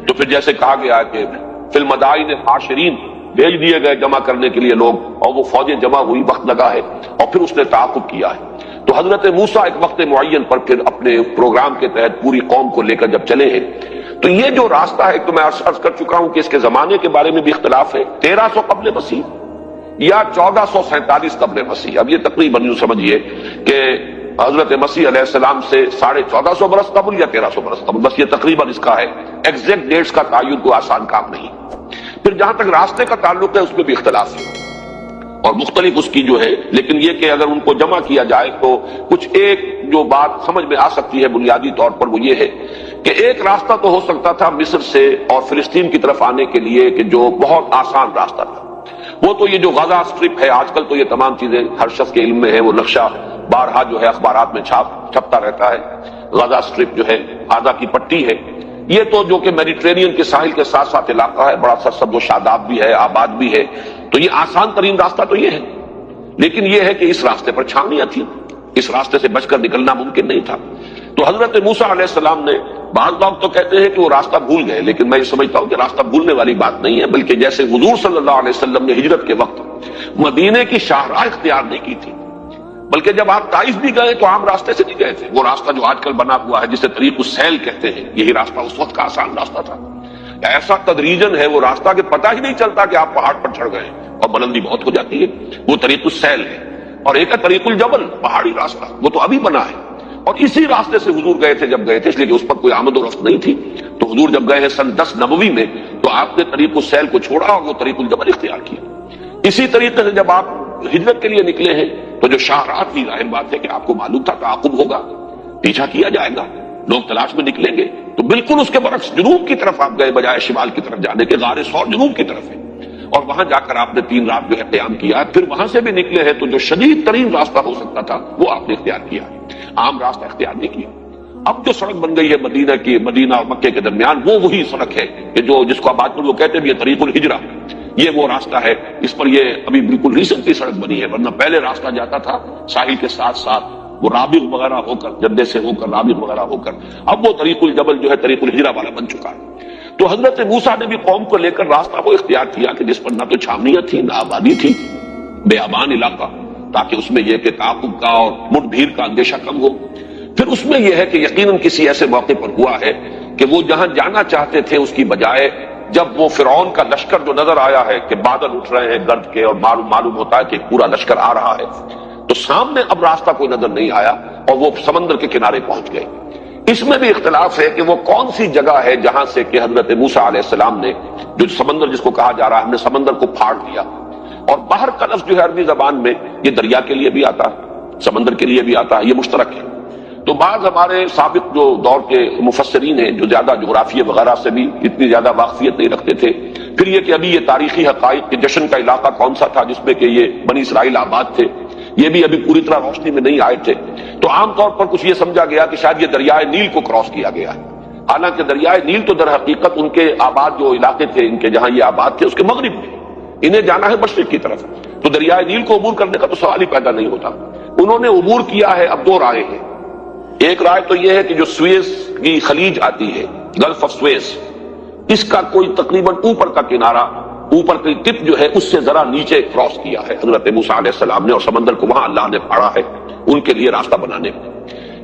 تو پھر جیسے کہا گیا کہ فی المدائن حاشرین، بھیج دیے گئے جمع کرنے کے لیے لوگ، اور وہ فوجیں جمع ہوئی، وقت لگا ہے، اور پھر اس نے تعاقب کیا ہے۔ تو حضرت موسیٰ ایک وقت معین پر پھر اپنے پروگرام کے تحت پوری قوم کو لے کر جب چلے ہیں، تو یہ جو راستہ ہے تو میں عرض کر چکا ہوں کہ اس کے زمانے کے بارے میں بھی اختلاف ہے، 1300 قبل مسیح یا 1447 قبل مسیح. اب یہ تقریباً یوں سمجھیے کہ حضرت مسیح علیہ السلام سے 1450 برس قبل یا 1300 برس قبل، بس یہ تقریباً اس کا ہے. ایگزیکٹ ڈیٹس کا تعین کوئی آسان کام نہیں. پھر جہاں تک راستے کا تعلق ہے اس میں بھی اختلاف ہے اور مختلف اس کی جو ہے، لیکن یہ کہ اگر ان کو جمع کیا جائے تو کچھ ایک جو بات سمجھ میں آ سکتی ہے بنیادی طور پر، وہ یہ ہے کہ ایک راستہ تو ہو سکتا تھا مصر سے اور فلسطین کی طرف آنے کے لیے کہ جو بہت آسان راستہ تھا. وہ تو یہ جو غزہ اسٹرپ ہے، آج کل تو یہ تمام چیزیں ہر شخص کے علم میں ہے، وہ نقشہ بارہا جو ہے اخبارات میں چھپتا رہتا ہے. غزہ اسٹرپ جو ہے غزہ کی پٹی ہے، یہ تو جو کہ میڈیٹرینین کے ساحل کے ساتھ ساتھ علاقہ ہے، بڑا سرسبز و شاداب بھی ہے، آباد بھی ہے، تو یہ آسان ترین راستہ تو یہ ہے. لیکن یہ ہے کہ اس راستے پر چھاونیاں تھیں، اس راستے سے بچ کر نکلنا ممکن نہیں تھا. تو حضرت موسیٰ علیہ السلام نے، بعض لوگ تو کہتے ہیں کہ وہ راستہ بھول گئے، لیکن میں یہ سمجھتا ہوں کہ راستہ بھولنے والی بات نہیں ہے، بلکہ جیسے حضور صلی اللہ علیہ وسلم نے ہجرت کے وقت مدینے کی شاہراہ اختیار نہیں کی تھی، بلکہ جب آپ طائف بھی گئے تو عام راستے سے نہیں گئے تھے. وہ راستہ جو آج کل بنا ہوا ہے جسے طریق السیل کہتے ہیں، یہی راستہ اس وقت کا آسان راستہ تھا. ایسا تدریجن ہے وہ راستہ کہ پتہ ہی نہیں چلتا کہ آپ پہاڑ پر چڑھ گئے اور بلندی بہت ہو جاتی ہے. وہ طریق السیل ہے. اور ایک ہے طریق الجبل، پہاڑی راستہ، وہ تو ابھی بنا ہے. اور اسی راستے سے حضور گئے تھے جب گئے تھے، اس لیے کہ اس پر کوئی آمد و رفت نہیں تھی. تو حضور جب گئے ہیں سن 10 نبوی میں، تو آپ نے طریق السیل کو چھوڑا اور وہ طریق الجبل اختیار کیا. اسی طریقے سے جب آپ ہجرت کے لیے نکلے ہیں تو جو شاہراہ تھی، ظاہر بات ہے کہ آپ کو معلوم تھا تعاقب ہوگا، پیچھا کیا جائے گا، لوگ تلاش میں نکلیں گے. تو بالکل اس کے برعکس جنوب کی طرف آپ گئے بجائے شمال کی طرف جانے کے. غار ثور جنوب کی طرف ہے اور وہاں جا کر آپ نے 3 رات جو ہے قیام کیا. پھر وہاں سے بھی نکلے ہیں تو جو شدید ترین راستہ ہو سکتا تھا وہ آپ نے اختیار کیا، عام راستہ اختیار نہیں کیا. اب جو سڑک بن گئی ہے مدینہ اور مکے کے درمیان، وہ وہی سڑک ہے کہ جو جس کو اب آج کل وہ کہتے ہیں یہ طریق الہجرہ، یہ وہ راستہ ہے. اس پر یہ ابھی بالکل ریسنٹلی سڑک بنی ہے، ورنہ پہلے راستہ جاتا تھا ساحل کے ساتھ ساتھ وہ رابغ وغیرہ ہو کر، جدے سے ہو کر رابغ وغیرہ ہو کر. اب وہ طریق الجبل جو ہے طریق الہجرہ والا بن چکا ہے. تو حضرت موسیٰ نے بھی قوم کو لے کر راستہ وہ اختیار کیا کہ جس پر نہ تو چھاونیاں تھیں نہ آبادی تھی، بیابان علاقہ، تاکہ اس میں یہ کہ تعاقب کا اور مٹ بھیڑ کا اندیشہ کم ہو. پھر اس میں یہ ہے کہ یقیناً کسی ایسے موقع پر ہوا ہے کہ وہ جہاں جانا چاہتے تھے اس کی بجائے جب وہ فرعون کا لشکر جو نظر آیا ہے کہ بادل اٹھ رہے ہیں گرد کے اور معلوم ہوتا ہے کہ پورا لشکر آ رہا ہے، تو سامنے اب راستہ کوئی نظر نہیں آیا اور وہ سمندر کے کنارے پہنچ گئے. اس میں بھی اختلاف ہے کہ وہ کون سی جگہ ہے جہاں سے کہ حضرت موسیٰ علیہ السلام نے جو سمندر جس کو کہا جا رہا ہے ہم نے سمندر کو پھاڑ دیا. اور بحر کا لفظ جو ہے عربی زبان میں یہ دریا کے لیے بھی آتا ہے، سمندر کے لیے بھی آتا ہے، یہ مشترک ہے. تو بعض ہمارے سابق جو دور کے مفسرین ہیں جو زیادہ جغرافیہ وغیرہ سے بھی اتنی زیادہ واقفیت نہیں رکھتے تھے، پھر یہ کہ ابھی یہ تاریخی حقائق کے جشن کا علاقہ کون سا تھا جس میں کہ یہ بنی اسرائیل آباد تھے، یہ بھی ابھی پوری طرح روشنی میں نہیں آئے تھے. تو عام طور پر کچھ یہ سمجھا گیا کہ شاید یہ دریائے نیل کو کراس کیا گیا ہے. حالانکہ دریائے نیل تو در حقیقت ان کے آباد جو علاقے تھے ان کے جہاں یہ آباد تھے اس کے مغرب میں، انہیں جانا ہے مشرق کی طرف. تو دریائے نیل کو عبور کرنے کا تو سوال ہی پیدا نہیں ہوتا. انہوں نے عبور کیا ہے. اب 2 رائے ہیں. ایک رائے تو یہ ہے کہ جو سویز کی خلیج آتی ہے، گلف آف سویز، اس کا کوئی تقریباً اوپر کا کنارہ، اوپر کی ٹپ جو ہے اس سے ذرا نیچے کراس کیا ہے حضرت موسیٰ علیہ السلام نے اور سمندر کو وہاں اللہ نے پھاڑا ہے ان کے لیے راستہ بنانے میں.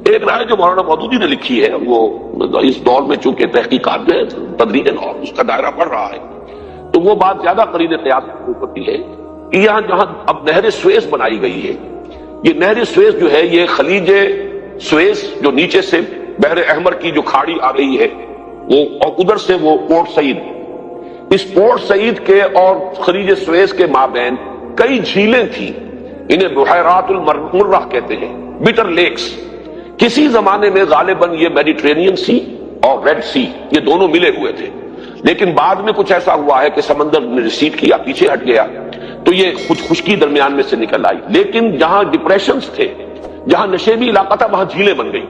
ایک رائے جو مولانا مودودی نے لکھی ہے، وہ اس دور میں چونکہ تحقیقات میں تدریجاً اور اس کا دائرہ بڑھ رہا ہے، تو وہ بات زیادہ قرین قیاس ہوتی ہے کہ یہاں جہاں اب نہر سویز بنائی گئی ہے، یہ نہر سویز جو ہے یہ خلیج سویز جو نیچے سے بحر احمر کی جو کھاڑی آ رہی ہے وہ، اور ادھر سے وہ پورٹ سعید، اس پورٹ سعید کے اور خلیج سویز کے مابین کئی جھیلیں تھیں. انہیں بحیرات المرہ کہتے ہیں، بٹر لیکس. کسی زمانے میں غالباً یہ میڈیٹرینین سی اور ریڈ سی یہ دونوں ملے ہوئے تھے، لیکن بعد میں کچھ ایسا ہوا ہے کہ سمندر نے ریسیڈ کیا، پیچھے ہٹ گیا، تو یہ خشکی درمیان میں سے نکل آئی. لیکن جہاں ڈپریشنز تھے، جہاں نشیبی علاقہ تھا، وہاں جھیلیں بن گئی.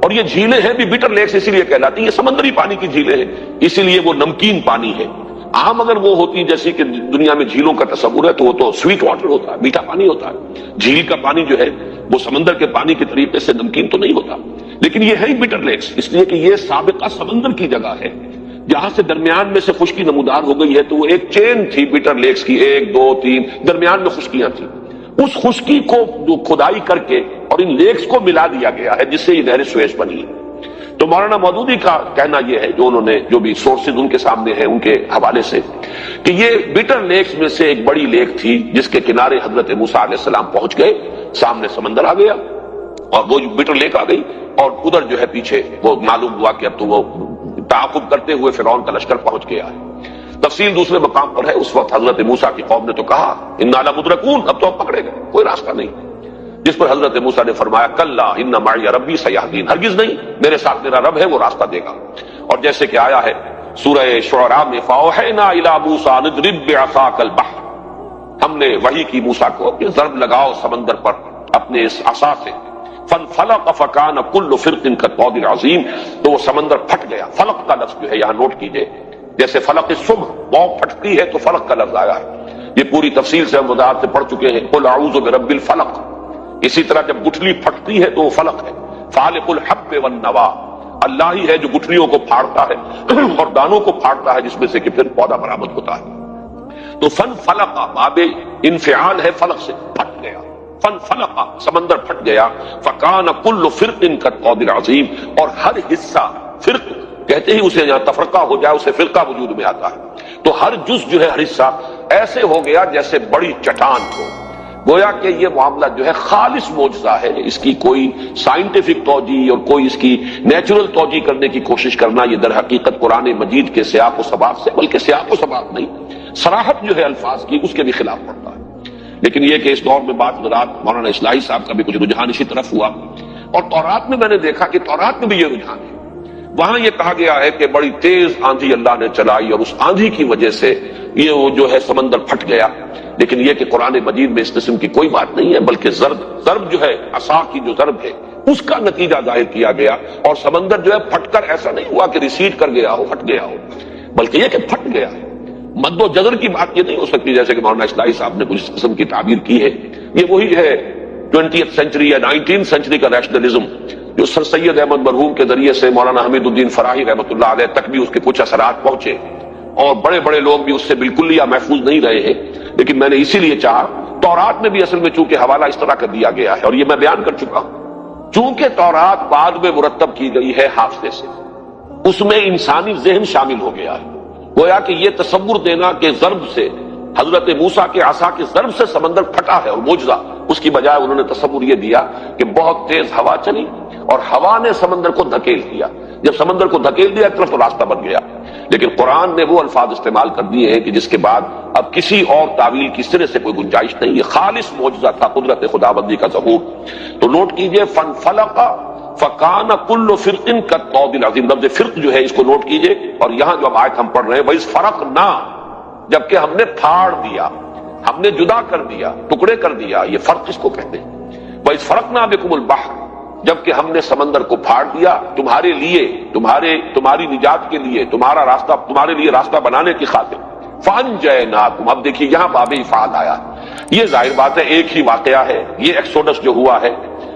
اور یہ جھیلیں ہیں بھی بٹر لیکس اسی لیے کہلاتی ہیں، یہ سمندری پانی کی جھیلیں ہیں، اسی لیے وہ نمکین پانی ہے. عام اگر وہ ہوتی جیسی کہ دنیا میں جھیلوں کا تصور ہے تو وہ تو سویٹ واٹر ہوتا ہے، میٹھا پانی ہوتا ہے. جھیل کا پانی جو ہے وہ سمندر کے پانی کے طریقے سے نمکین تو نہیں ہوتا، لیکن یہ ہے ہی بٹر لیکس، اس لیے کہ یہ سابقہ سمندر کی جگہ ہے جہاں سے درمیان میں سے خشکی نمودار ہو گئی ہے. تو وہ ایک چین تھی بٹر لیکس کی، 1 2 3 درمیان میں خشکیاں تھیں. اس خشکی کو جو کھدائی کر کے اور ان لیکس کو ملا دیا گیا ہے جس سے یہ نہر سویز بنی ہے. تو مولانا مودودی کا کہنا یہ ہے، جو انہوں نے جو بھی سورسز ان کے سامنے ہیں ان کے حوالے سے، کہ یہ بٹر لیکس میں سے ایک بڑی لیک تھی جس کے کنارے حضرت موسیٰ علیہ السلام پہنچ گئے، سامنے سمندر آ گیا اور وہ بٹر لیک آ گئی، اور ادھر جو ہے پیچھے وہ معلوم ہوا کہ اب تو وہ تعاقب کرتے ہوئے فرعون کا لشکر پہنچ گیا ہے۔ تفصیل دوسرے مقام پر ہے۔ اس وقت حضرت موسیٰ کی قوم نے تو کہا انا لمدرکون، اب تو ہم پکڑے گئے، کوئی راستہ نہیں، جس پر حضرت موسیٰ نے فرمایا کلا ان معی ربی سیہدین، ہرگز نہیں، میرے ساتھ میرا رب ہے، وہ راستہ دے گا۔ اور جیسے کہ آیا ہے سورہ شعراء میں فاوحینا الی موسیٰ ان اضرب بعصاک البحر، ہم نے وحی کی موسیٰ کو کہ ضرب لگاؤ سمندر پر اپنے اس عصا سے، فانفلق فکان کل فرق کالطود العظیم، تو وہ سمندر پھٹ گیا۔ فلق کا لفظ جو ہے یہاں نوٹ کیجئے، جیسے فلق صبح موت پھٹتی ہے تو فلق کا لفظ آیا ہے، یہ پوری تفصیل سے ہم وضاحت سے پڑھ چکے ہیں، قل اعوذ برب الفلق۔ اسی طرح جب گٹھلی پھٹتی ہے تو وہ فلق ہے، فالق الحب والنوا، اللہ ہی ہے جو گٹھلیوں کو پھاڑتا ہے اور دانوں کو پھاڑتا ہے جس میں سے کہ پھر پودا برآمد ہوتا ہے۔ تو فن فلق باب انفعال ہے، فلق سے پھٹ گیا، فن فلق سمندر پھٹ گیا، فکان کل فرق کالطود العظیم، اور ہر حصہ، فرق کہتے ہی اسے جہاں تفرقہ ہو جائے اسے فرقہ وجود میں آتا ہے، تو ہر جز جو ہے ہر حصہ ایسے ہو گیا جیسے بڑی چٹان ہو۔ گویا کہ یہ معاملہ جو ہے خالص معجزہ ہے، اس کی کوئی سائنٹیفک توجیہ اور کوئی اس کی نیچرل توجیہ کرنے کی کوشش کرنا یہ در حقیقت قرآن مجید کے سیاق و سباق سے، بلکہ سیاق و سباق نہیں، صراحت جو ہے الفاظ کی اس کے بھی خلاف پڑتا ہے۔ لیکن یہ کہ اس دور میں بعض حضرات، مولانا اصلاحی صاحب کا بھی کچھ رجحان اسی طرف ہوا، اور تورات میں میں نے دیکھا کہ تورات میں بھی یہ رجحان ہے۔ وہاں یہ کہا گیا ہے کہ بڑی تیز آندھی اللہ نے چلائی اور اس آندھی کی وجہ سے یہ وہ جو ہے سمندر پھٹ گیا، لیکن یہ کہ قرآن مجید میں اس قسم کی کوئی بات نہیں ہے، بلکہ ضرب جو ہے عصا کی جو ضرب ہے اس کا نتیجہ ظاہر کیا گیا، اور سمندر جو ہے پھٹ کر ایسا نہیں ہوا کہ ریسیڈ کر گیا ہو، پھٹ گیا ہو، بلکہ یہ کہ پھٹ گیا ہے۔ مد و جزر کی بات یہ نہیں ہو سکتی جیسے کہ مولانا اصلاحی صاحب نے کچھ قسم کی تعبیر کی ہے، یہ وہی ہے 20th سینچری یا 19th سینچری کا نیشنلزم جو سر سید احمد مرحوم کے ذریعے سے مولانا حمید الدین فراہی رحمۃ اللہ علیہ تک بھی اس کے کچھ اثرات پہنچے، اور بڑے بڑے لوگ بھی اس سے بالکل یا محفوظ نہیں رہے ہیں، لیکن میں نے اسی لیے چاہا، تورات میں بھی اصل میں چونکہ حوالہ اس طرح کا دیا گیا ہے، اور یہ میں بیان کر چکا ہوں، چونکہ تورات بعد میں مرتب کی گئی ہے حافظے سے، اس میں انسانی ذہن شامل ہو گیا ہے۔ گویا کہ یہ تصور دینا کہ ضرب سے، حضرت موسیٰ کے عصا کے ضرب سے سمندر پھٹا ہے اور معجزہ، اس کی بجائے انہوں نے تصور یہ دیا کہ بہت تیز ہوا چلی اور ہوا نے سمندر کو دھکیل دیا، جب سمندر کو دھکیل دیا ایک طرف تو راستہ بن گیا۔ لیکن قرآن نے وہ الفاظ استعمال کر دیے ہیں کہ جس کے بعد اب کسی اور تعویل کی سرے سے کوئی گنجائش نہیں، یہ خالص معجزہ تھا، قدرت خداوندی کا ظہور۔ تو نوٹ کیجئے فانفلق فکان کل فرق کالطود العظیم، لفظ فرق جو ہے اس کو نوٹ کیجئے، اور یہاں جو آیت ہم پڑھ رہے ہیں وَإِذْ فَرَقْنَا، جبکہ ہم نے پھاڑ دیا، ہم نے جدا کر دیا، ٹکڑے کر دیا، یہ فرق اس کو کہتے ہیں۔ وَإِذْ فَرَقْنَا بِكُمُ الْبَحْرَ، جبکہ ہم نے سمندر کو پھاڑ دیا تمہارے لیے، تمہاری نجات کے لیے، تمہارا راستہ، تمہارے لیے راستہ بنانے کی خاطر۔ فَأَنْجَيْنَاكُمْ، اب دیکھیے یہاں باب افعال آیا، یہ ظاہر بات ہے ایک ہی واقعہ ہے، یہ ایکسوڈس جو ہوا ہے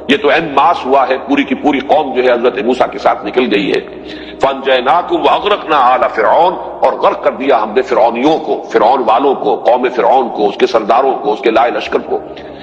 یہ تو این ماس ہوا ہے، پوری کی پوری قوم جو ہے حضرت موسیٰ کے ساتھ نکل گئی ہے۔ فَأَنْجَيْنَاكُمْ وَأَغْرَقْنَا آلَ فِرْعَوْنَ، اور غرق کر دیا ہم نے فرعونیوں کو، فرعون والوں کو، قوم فرعون کو، اس کے سرداروں کو، اس کے لائے لشکر کو،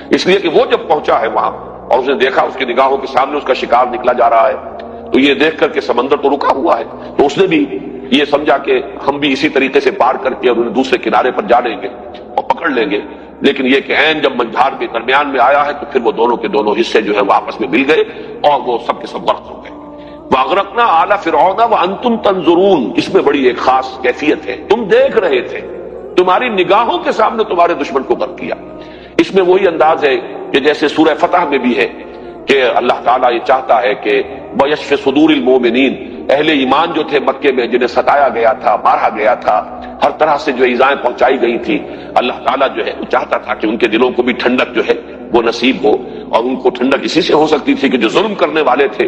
اس لیے کہ وہ جب پہنچا ہے وہاں اور اس نے دیکھا اس کی نگاہوں کے سامنے اس کا شکار نکلا جا رہا ہے، تو یہ دیکھ کر کہ سمندر تو رکا ہوا ہے، تو اس نے بھی یہ سمجھا کہ ہم بھی اسی طریقے سے پار کر کے اور انہیں دوسرے کنارے پر جا لیں گے اور پکڑ لیں گے، لیکن یہ کہ عین جب منجھار کے درمیان میں آیا ہے تو پھر وہ دونوں کے دونوں حصے جو ہیں وہ آپس میں مل گئے اور وہ سب کے سب غرق ہو گئے۔ وَأَغْرَقْنَا آلَ فِرْعَوْنَ وَأَنْتُمْ تَنظُرُونَ، اس میں بڑی ایک خاص کیفیت ہے، تم دیکھ رہے تھے، تمہاری نگاہوں کے سامنے تمہارے دشمن کو غرق کیا۔ اس میں وہی انداز ہے کہ جیسے سورہ فتح میں بھی ہے کہ اللہ تعالیٰ یہ چاہتا ہے کہ وَيَشْفِ صُدُورِ الْمُؤْمِنِينَ، اہل ایمان جو تھے مکے میں جنہیں ستایا گیا تھا، مارا گیا تھا، ہر طرح سے جو ایذائیں پہنچائی گئی تھی، اللہ تعالیٰ جو ہے وہ چاہتا تھا کہ ان کے دلوں کو بھی ٹھنڈک جو ہے وہ نصیب ہو، اور ان کو ٹھنڈک اسی سے ہو سکتی تھی کہ جو ظلم کرنے والے تھے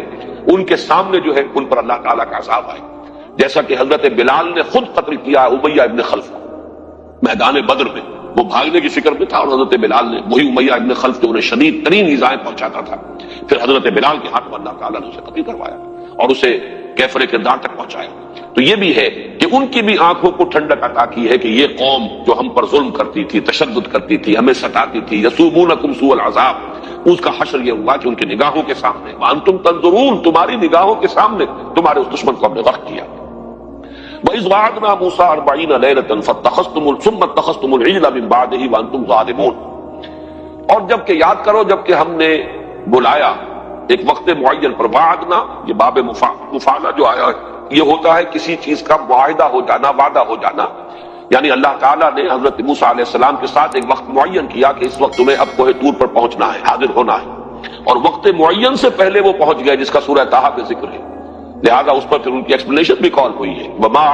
ان کے سامنے جو ہے ان پر اللہ تعالیٰ کا عذاب آئے، جیسا کہ حضرت بلال نے خود قتل کیا امیہ ابن خلف کو میدان بدر میں، وہ بھاگنے کی فکر میں تھا اور حضرت بلال نے، وہی امیہ ابن خلف جو انہیں شدید ترین ایذائیں پہنچاتا تھا، پھر حضرت بلال کے ہاتھ میں اللہ تعالیٰ نے اسے قتل کروایا اور اسے کیفر کردار تک پہنچایا۔ تو یہ بھی ہے کہ ان کی بھی آنکھوں کو ٹھنڈک عطا کی ہے کہ یہ قوم جو ہم پر ظلم کرتی تھی، تشدد کرتی تھی، ہمیں ستاتی تھی، یسومونکم سوء العذاب، اس کا حشر یہ ہوا کہ ان کی نگاہوں کے سامنے وانتم تنظرون، تمہاری نگاہوں کے سامنے تمہارے اس دشمن کو ہم نے غرق کیا۔ وَإِذْ وَعَدْنَا مُوسَىٰ 40 لَيْلَةً ثُمَّ اتَّخَذْتُمُ الْعِجْلَ مِن بَعْدِهِ وَأَنتُمْ ظَالِمُونَ، اور جب کہ یاد کرو جب کہ ہم نے بلایا ایک وقت معین پر، وعدنا یہ باب مفاعلہ جو آیا ہے یہ ہوتا ہے کسی چیز کا معاہدہ ہو جانا، وعدہ ہو جانا، یعنی اللہ تعالیٰ نے حضرت موسیٰ علیہ السلام کے ساتھ ایک وقت معین کیا کہ اس وقت تمہیں اب کوہ طور پر پہنچنا ہے، حاضر ہونا ہے، اور وقت معین سے پہلے وہ پہنچ گئے جس کا سورہ طٰہٰ میں ذکر ہے، لہذا اس پر پھر ان کی ایکسپلینیشن بھی کال ہوئی ہے، وما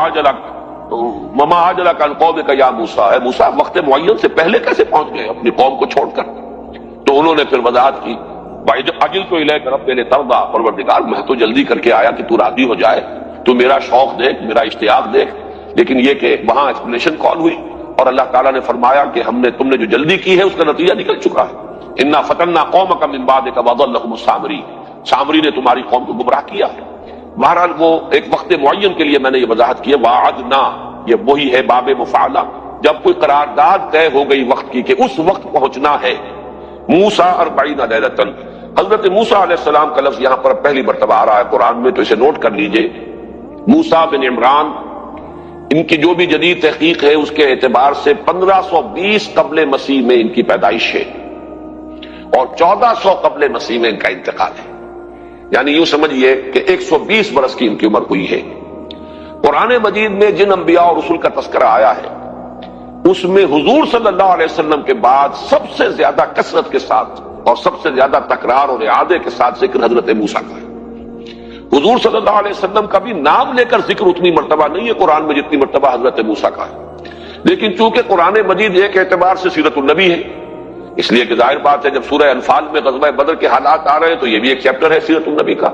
عجلک عن قومک یا موسیٰ، اے موسیٰ وقت معین سے پہلے کیسے پہنچ گئے اپنی قوم کو چھوڑ کر؟ تو انہوں نے پھر وضاحت کی، عجلت الیک ربی لترضیٰ، پروردگار میں تو جلدی کر کے آیا کہ تو راضی ہو جائے، تو میرا شوق دیکھ، میرا اشتیاق دیکھ، لیکن یہ کہ وہاں ایکسپلینیشن کال ہوئی اور اللہ تعالیٰ نے فرمایا کہ تم نے جو جلدی کی ہے اس کا نتیجہ نکل چکا ہے، انا فتنا قومک من بعدک وضلهم السامری، سامری نے تمہاری قوم کو گمراہ کیا ہے۔ بہرحال وہ ایک وقت معین کے لیے میں نے یہ وضاحت کی ہے، وعدنا یہ وہی ہے باب مفاعلہ، جب کوئی قرارداد طے ہو گئی وقت کی کہ اس وقت پہنچنا ہے۔ موسیٰ 40 لیلۃ، حضرت موسیٰ علیہ السلام کا لفظ یہاں پر پہلی مرتبہ آ رہا ہے قرآن میں، تو اسے نوٹ کر لیجئے۔ موسیٰ بن عمران، ان کی جو بھی جدید تحقیق ہے اس کے اعتبار سے 1520 قبل مسیح میں ان کی پیدائش ہے اور 1400 قبل مسیح میں ان کا انتقال ہے، یعنی یوں سمجھیے کہ 120 برس کی ان کی عمر ہوئی ہے۔ قرآن مجید میں جن انبیاء اور رسول کا تذکرہ آیا ہے اس میں حضور صلی اللہ علیہ وسلم کے بعد سب سے زیادہ کثرت کے ساتھ اور سب سے زیادہ تکرار اور اعادے کے ساتھ ذکر حضرت موسیٰ کا ہے۔ حضور صلی اللہ علیہ وسلم کا بھی نام لے کر ذکر اتنی مرتبہ نہیں ہے قرآن میں جتنی مرتبہ حضرت موسیٰ کا ہے، لیکن چونکہ قرآن مجید ایک اعتبار سے سیرت النبی ہے، اس لیے کہ ظاہر بات ہے جب سورہ انفال میں غزوہ بدر کے حالات آ رہے ہیں تو یہ بھی ایک چیپٹر ہے سیرت النبی کا۔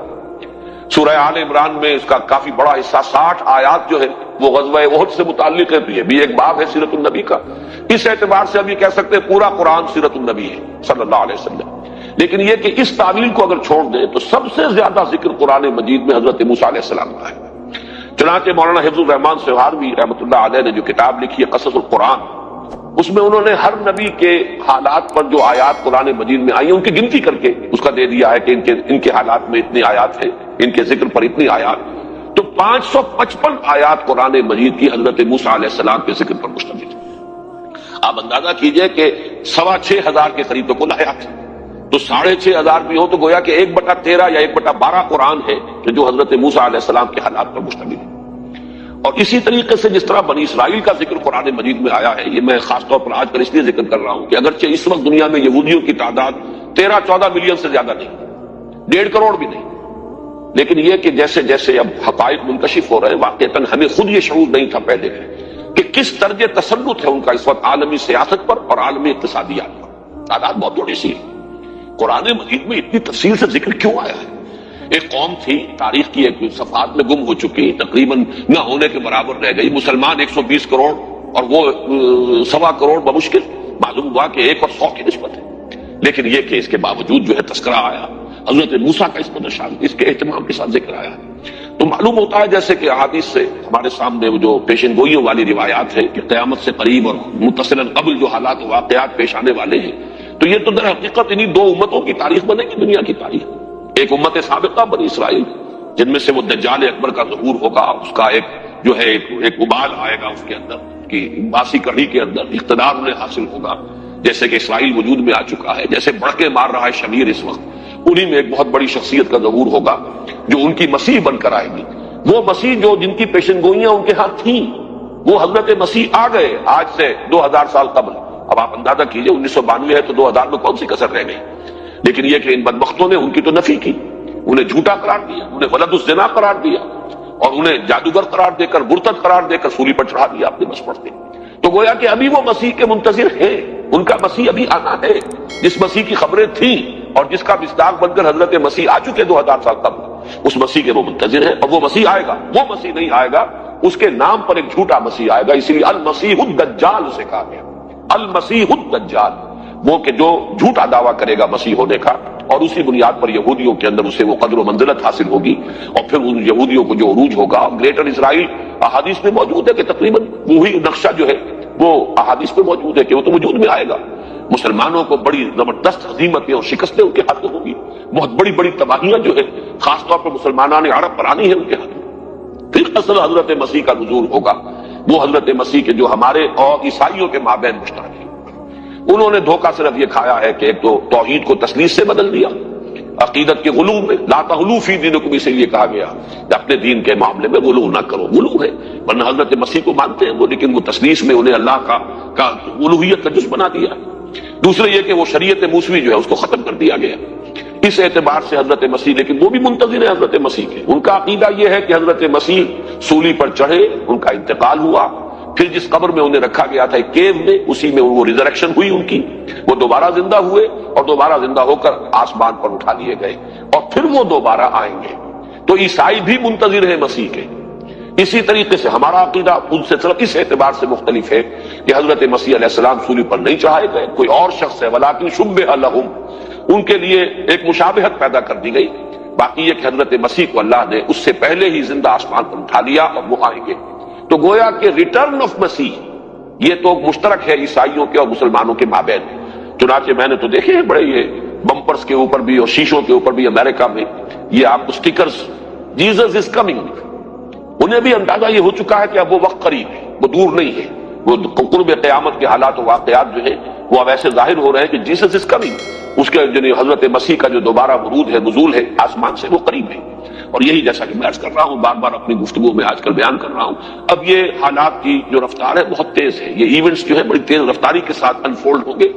سورہ آل عمران میں اس کا کافی بڑا حصہ 60 آیات جو ہے وہ غزوہ احد سے متعلق ہے، تو یہ بھی ایک باب ہے سیرت النبی کا۔ اس اعتبار سے ہم یہ کہہ سکتے ہیں پورا قرآن سیرت النبی ہے صلی اللہ علیہ وسلم، لیکن یہ کہ اس تعویل کو اگر چھوڑ دیں تو سب سے زیادہ ذکر قرآن مجید میں حضرت موسیٰ علیہ السلام کا ہے۔ چنانچہ مولانا حفظ الرحمان سہاروی رحمۃ اللہ علیہ نے جو کتاب لکھی ہے قصص القرآن، اس میں انہوں نے ہر نبی کے حالات پر جو آیات قرآن مجید میں آئی ہیں ان کی گنتی کر کے اس کا دے دیا ہے کہ ان کے حالات میں اتنی آیات ہیں، ان کے ذکر پر اتنی آیات، تو 555 آیات قرآن مجید کی حضرت موسیٰ علیہ السلام کے ذکر پر مشتمل ہے۔ آپ اندازہ کیجئے کہ 6,500 کے قریب تو کل آیات ہیں، تو 6,500 بھی ہو تو گویا کہ 1/13 یا 1/12 قرآن ہے کہ جو حضرت موسیٰ علیہ السلام کے حالات پر مشتمل ہے۔ اور اسی طریقے سے جس طرح بنی اسرائیل کا ذکر قرآن مجید میں آیا ہے، یہ میں خاص طور پر آج کل اس لیے ذکر کر رہا ہوں کہ اگرچہ اس وقت دنیا میں یہودیوں کی تعداد 13-14 ملین سے زیادہ نہیں، 1.5 کروڑ بھی نہیں، لیکن یہ کہ جیسے جیسے اب حقائق منکشف ہو رہے ہیں واقعتاً ہمیں خود یہ شعور نہیں تھا پہلے کہ کس طرز تسلط ہے ان کا اس وقت عالمی سیاست پر اور عالمی اقتصادیات پر۔ تعداد بہت بڑی سی ہے، قرآن مجید میں اتنی تفصیل سے ذکر کیوں آیا ہے؟ ایک قوم تھی تاریخ کی ایک صفحات میں گم ہو چکی، تقریباً نہ ہونے کے برابر رہ گئی، مسلمان 120 کروڑ اور وہ 1.25 کروڑ بمشکل، معلوم ہوا کہ 1 اور 100 کی نسبت ہے، لیکن یہ کہ اس کے باوجود جو ہے تذکرہ آیا حضرت موسیٰ کا اس قدر شان، اس کے اہتمام کے ساتھ ذکر آیا ہے، تو معلوم ہوتا ہے جیسے کہ احادیث سے ہمارے سامنے وہ جو پیشن گوئیوں والی روایات ہے کہ قیامت سے قریب اور متصلاً قبل جو حالات و واقعات پیش آنے والے ہیں، تو یہ تو در حقیقت انہی 2 امتوں کی تاریخ بنے گی دنیا کی تاریخ۔ ایک امت سابقہ بنی اسرائیل جن میں سے وہ دجال اکبر کا ظہور ہوگا، اس کا ایک جو ہے ایک ابال آئے گا اس کے اندر کہ باسی کڑی کے اندر اقتدار انہیں حاصل ہوگا، جیسے کہ اسرائیل وجود میں آ چکا ہے، جیسے بڑکے مار رہا ہے شمیر اس وقت، انہی میں ایک بہت بڑی شخصیت کا ظہور ہوگا جو ان کی مسیح بن کر آئے گی۔ وہ مسیح جو جن کی پیشن گوئیاں ان کے ہاتھ تھیں، وہ حضرت مسیح آ گئے آج سے 2000 سال قبل۔ اب آپ اندازہ کیجئے 1992 ہے تو 2000 میں کون سی کسر رہ گئی؟ لیکن یہ کہ ان بدبختوں نے ان کی تو نفی کی، انہیں جھوٹا قرار دیا، انہیں ولد الزنا قرار دیا اور انہیں جادوگر قرار دے کر مرتد قرار دے کر سولی پر چڑھا دیا اپنے بس پڑتے۔ تو گویا کہ ابھی وہ مسیح کے منتظر ہیں، ان کا مسیح ابھی آنا ہے، جس مسیح کی خبریں تھیں اور جس کا مصداق بن کر حضرت مسیح آ چکے 2000 سال قبل، اس مسیح کے وہ منتظر ہیں، اور وہ مسیح آئے گا، وہ مسیح نہیں آئے گا، اس کے نام پر ایک جھوٹا مسیح آئے گا، اسی لیے المسیح الدجال اسے کہا گیا، المسیح الدجال، وہ کہ جو جھوٹا دعویٰ کرے گا مسیح ہونے کا، اور اسی بنیاد پر یہودیوں کے اندر اسے وہ قدر و منزلت حاصل ہوگی، اور پھر ان یہودیوں کو جو عروج ہوگا گریٹر اسرائیل احادیث میں موجود ہے کہ تقریباً وہی نقشہ جو ہے وہ احادیث میں موجود ہے کہ وہ تو وجود میں آئے گا، مسلمانوں کو بڑی زبردست ہزیمتیں اور شکستیں ان کے ہاتھوں ہوں گی، بہت بڑی بڑی تباہیاں جو ہے خاص طور پر مسلمانان عرب پر آنی ہے ان کے ہاتھوں۔ پھر اصل حضرت مسیح کا نزول ہوگا، وہ حضرت مسیح کے جو ہمارے اور عیسائیوں کے مابین مشترک ہے۔ انہوں نے دھوکہ صرف یہ کھایا ہے کہ ایک تو توحید کو تثلیث سے بدل دیا، عقیدت کے غلو میں، لا تغلو فی دینکم، اسے لیے کہا گیا کہ اپنے دین کے معاملے میں غلو نہ کرو، غلو ہے، ورنہ حضرت مسیح کو مانتے ہیں وہ، لیکن وہ تثلیث میں انہیں اللہ کا الوہیت کا جز بنا دیا۔ دوسرے یہ کہ وہ شریعت موسوی جو ہے اس کو ختم کر دیا گیا۔ اس اعتبار سے حضرت مسیح، لیکن وہ بھی منتظر ہے حضرت مسیح کے، ان کا عقیدہ یہ ہے کہ حضرت مسیح سولی پر چڑھے، ان کا انتقال ہوا، پھر جس قبر میں انہیں رکھا گیا تھا ایک کیو میں، اسی میں وہ ریزریکشن ہوئی ان کی، وہ دوبارہ زندہ ہوئے اور دوبارہ زندہ ہو کر آسمان پر اٹھا لیے گئے، اور پھر وہ دوبارہ آئیں گے۔ تو عیسائی بھی منتظر ہیں مسیح کے۔ اسی طریقے سے ہمارا عقیدہ ان سے صرف اس اعتبار سے مختلف ہے کہ حضرت مسیح علیہ السلام سولی پر نہیں چڑھائے گئے، کوئی اور شخص ہے، ولیکن شبہ لہم، ان کے لیے ایک مشابہت پیدا کر دی گئی۔ باقی یہ کہ حضرت مسیح کو اللہ نے اس سے پہلے ہی زندہ آسمان پر اٹھا لیا اور وہ آئیں گے۔ تو گویا کہ ریٹرن آف مسیح یہ تو مشترک ہے عیسائیوں کے اور مسلمانوں کے مابین۔ چنانچہ میں نے تو دیکھے ہیں بڑے یہ بمپرز کے اوپر بھی اور شیشوں کے اوپر بھی امریکہ میں یہ آپ کو سٹیکرز، جیزس از کمنگ، انہیں بھی اندازہ یہ ہو چکا ہے کہ اب وہ وقت قریب ہے، وہ دور نہیں ہے، وہ قرب قیامت کے حالات و واقعات جو ہیں وہ اب ایسے ظاہر ہو رہے ہیں کہ جیسس از کمنگ، اس کے جو حضرت مسیح کا جو دوبارہ ورود ہے، نزول ہے آسمان سے، وہ قریب ہے۔ اور یہی جیسا کہ میں عرض کر رہا ہوں بار بار اپنی گفتگو میں آج کل بیان کر رہا ہوں، اب یہ حالات کی جو رفتار ہے بہت تیز ہے، یہ ایونٹس جو ہے بڑی تیز رفتاری کے ساتھ انفولڈ ہوں گے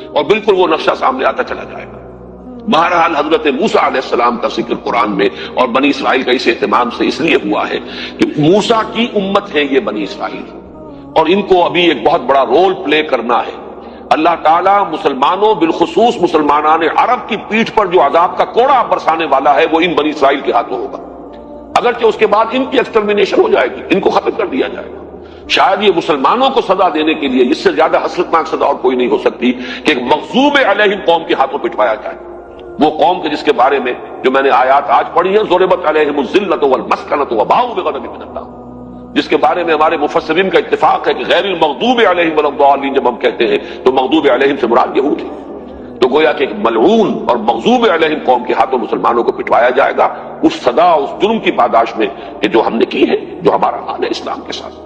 اور بالکل وہ نقشہ سامنے آتا چلا جائے گا۔ بہرحال حضرت موسیٰ علیہ السلام کا ذکر قرآن میں اور بنی اسرائیل کا اس اہتمام سے اس لیے ہوا ہے کہ موسیٰ کی امت ہے یہ بنی اسرائیل، اور ان کو ابھی ایک بہت بڑا رول پلے کرنا ہے۔ اللہ تعالیٰ مسلمانوں بالخصوص مسلمانان عرب کی پیٹھ پر جو عذاب کا کوڑا برسانے والا ہے وہ ان بنی اسرائیل کے ہاتھوں ہوگا، اگرچہ اس کے بعد ان کی ایکسٹرمینیشن ہو جائے گی، ان کو ختم کر دیا جائے گا۔ شاید یہ مسلمانوں کو سزا دینے کے لیے اس سے زیادہ حسرتناک سزا اور کوئی نہیں ہو سکتی کہ ایک مغضوب علیہم قوم کے ہاتھوں پٹوایا جائے، وہ قوم کے جس کے بارے میں جو میں نے آیات آج پڑھی ہیں، ضربت علیہم الذلۃ والمسکنۃ وباؤوا بغضب من اللہ، جس کے بارے میں ہمارے مفسرین کا اتفاق ہے کہ غیر المغضوب علیہم ولا الضالین جب ہم کہتے ہیں تو مغضوب علیہم سے مراد یہود ہے۔ تو گویا کہ ایک ملعون اور مغضوب علیہم قوم کے ہاتھوں مسلمانوں کو پٹوایا جائے گا اس سزا، اس جرم کی پاداش میں کہ جو ہم نے کی ہے، جو ہمارا حال ہے اسلام کے ساتھ۔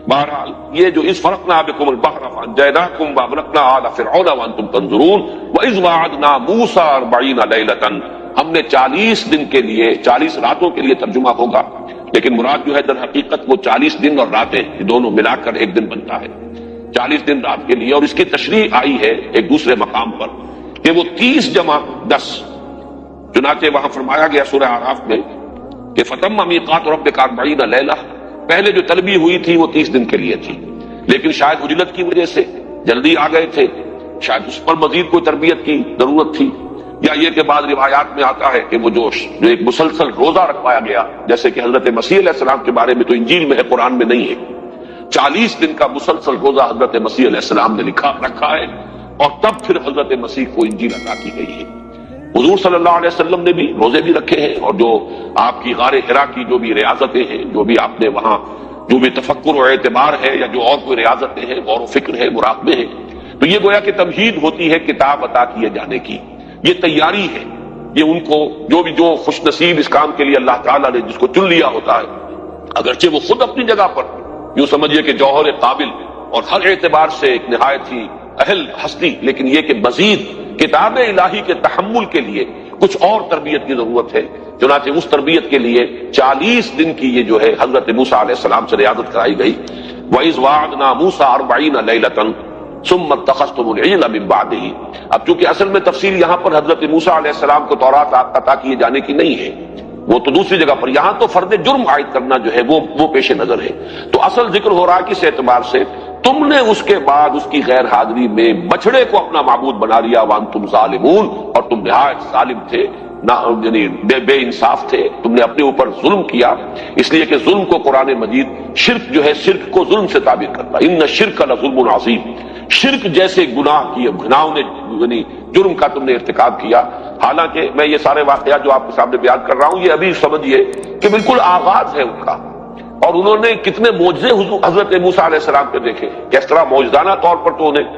بہرحال یہ جو اذ فرقنا بکم البحر فانجیناکم واغرقنا آل فرعون وانتم تنظرون واذ وعدنا موسیٰ 40 لیلۃ، ہم نے 40 دن کے لیے، 40 راتوں کے لیے ترجمہ ہوگا، لیکن مراد جو ہے در حقیقت وہ 40 دن اور راتیں، یہ دونوں ملا کر ایک دن بنتا ہے، 40 دن رات کے لیے۔ اور اس کی تشریح آئی ہے ایک دوسرے مقام پر کہ وہ 30 جمع 10، چنانچہ وہاں فرمایا گیا سورہ اعراف میں کہ فتم میقات ربک 40 لیلہ، پہلے جو طلبی ہوئی تھی وہ 30 دن کے لیے تھی، لیکن شاید عجلت کی وجہ سے جلدی آ گئے تھے، شاید اس پر مزید کوئی تربیت کی ضرورت تھی، یا یہ کہ بعض روایات میں آتا ہے کہ وہ جو ایک مسلسل روزہ رکھوایا گیا، جیسے کہ حضرت مسیح علیہ السلام کے بارے میں تو انجیل میں ہے، قرآن میں نہیں ہے، 40 دن کا مسلسل روزہ حضرت مسیح علیہ السلام نے رکھا ہے، اور تب پھر حضرت مسیح کو انجیل عطا کی گئی ہے۔ حضور صلی اللہ علیہ وسلم نے بھی روزے بھی رکھے ہیں، اور جو آپ کی غار حرا کی جو بھی ریاضتیں ہیں، جو بھی آپ نے وہاں جو بھی تفکر و اعتبار ہے یا جو اور کوئی ریاضتیں ہیں، غور و فکر ہے، مراقبے ہیں، تو یہ گویا کہ تمہید ہوتی ہے کتاب عطا کیے جانے کی، یہ تیاری ہے، یہ ان کو جو خوش نصیب اس کام کے لیے اللہ تعالیٰ نے جس کو چن لیا ہوتا ہے، اگرچہ وہ خود اپنی جگہ پر یوں سمجھیے کہ جوہر قابل اور ہر اعتبار سے ایک نہایت ہی اہل ہستی، لیکن یہ کہ مزید کتاب الہی کے تحمل کے لیے کچھ اور تربیت کی ضرورت ہے۔ چنانچہ اس تربیت کے لیے 40 دن کی یہ جو ہے حضرت موسیٰ علیہ السلام سے ریاضت کرائی گئی۔ وَإِذْ وَعَدْنَا مُوسَىٰ 40 لَيْلَةً ثُمَّ اتَّخَذْتُمُ الْعِجْلَ مِن بَعْدِهِ۔ اب چونکہ اصل میں تفصیل یہاں پر حضرت موسیٰ علیہ السلام کو تورات عطا کیے جانے کی نہیں ہے، وہ تو دوسری جگہ پر، یہاں تو فرد جرم عائد کرنا جو ہے وہ پیش نظر ہے۔ تو اصل ذکر ہو رہا ہے کس اعتبار سے، تم نے اس کے بعد اس کی غیر حاضری میں بچڑے کو اپنا معبود بنا لیا، وانتم ظالمون، اور تم نہایت ظالم تھے، یعنی بے انصاف تھے، تم نے اپنے اوپر ظلم کیا، اس لیے کہ ظلم کو قرآن مجید شرک جو ہے شرک کو ظلم سے تعبیر کرتا ہے، ان الشرک لظلم عظیم، شرک جیسے گناہ کیے، گناہوں نے یعنی جرم کا تم نے ارتکاب کیا۔ حالانکہ میں یہ سارے واقعات جو آپ کے سامنے بیان کر رہا ہوں یہ ابھی سمجھیے کہ بالکل آغاز ہے ان کا، اور انہوں نے کتنے معجزے حضرت موسیٰ علیہ السلام پہ دیکھے، کس طرح معجزانہ طور پر تو انہیں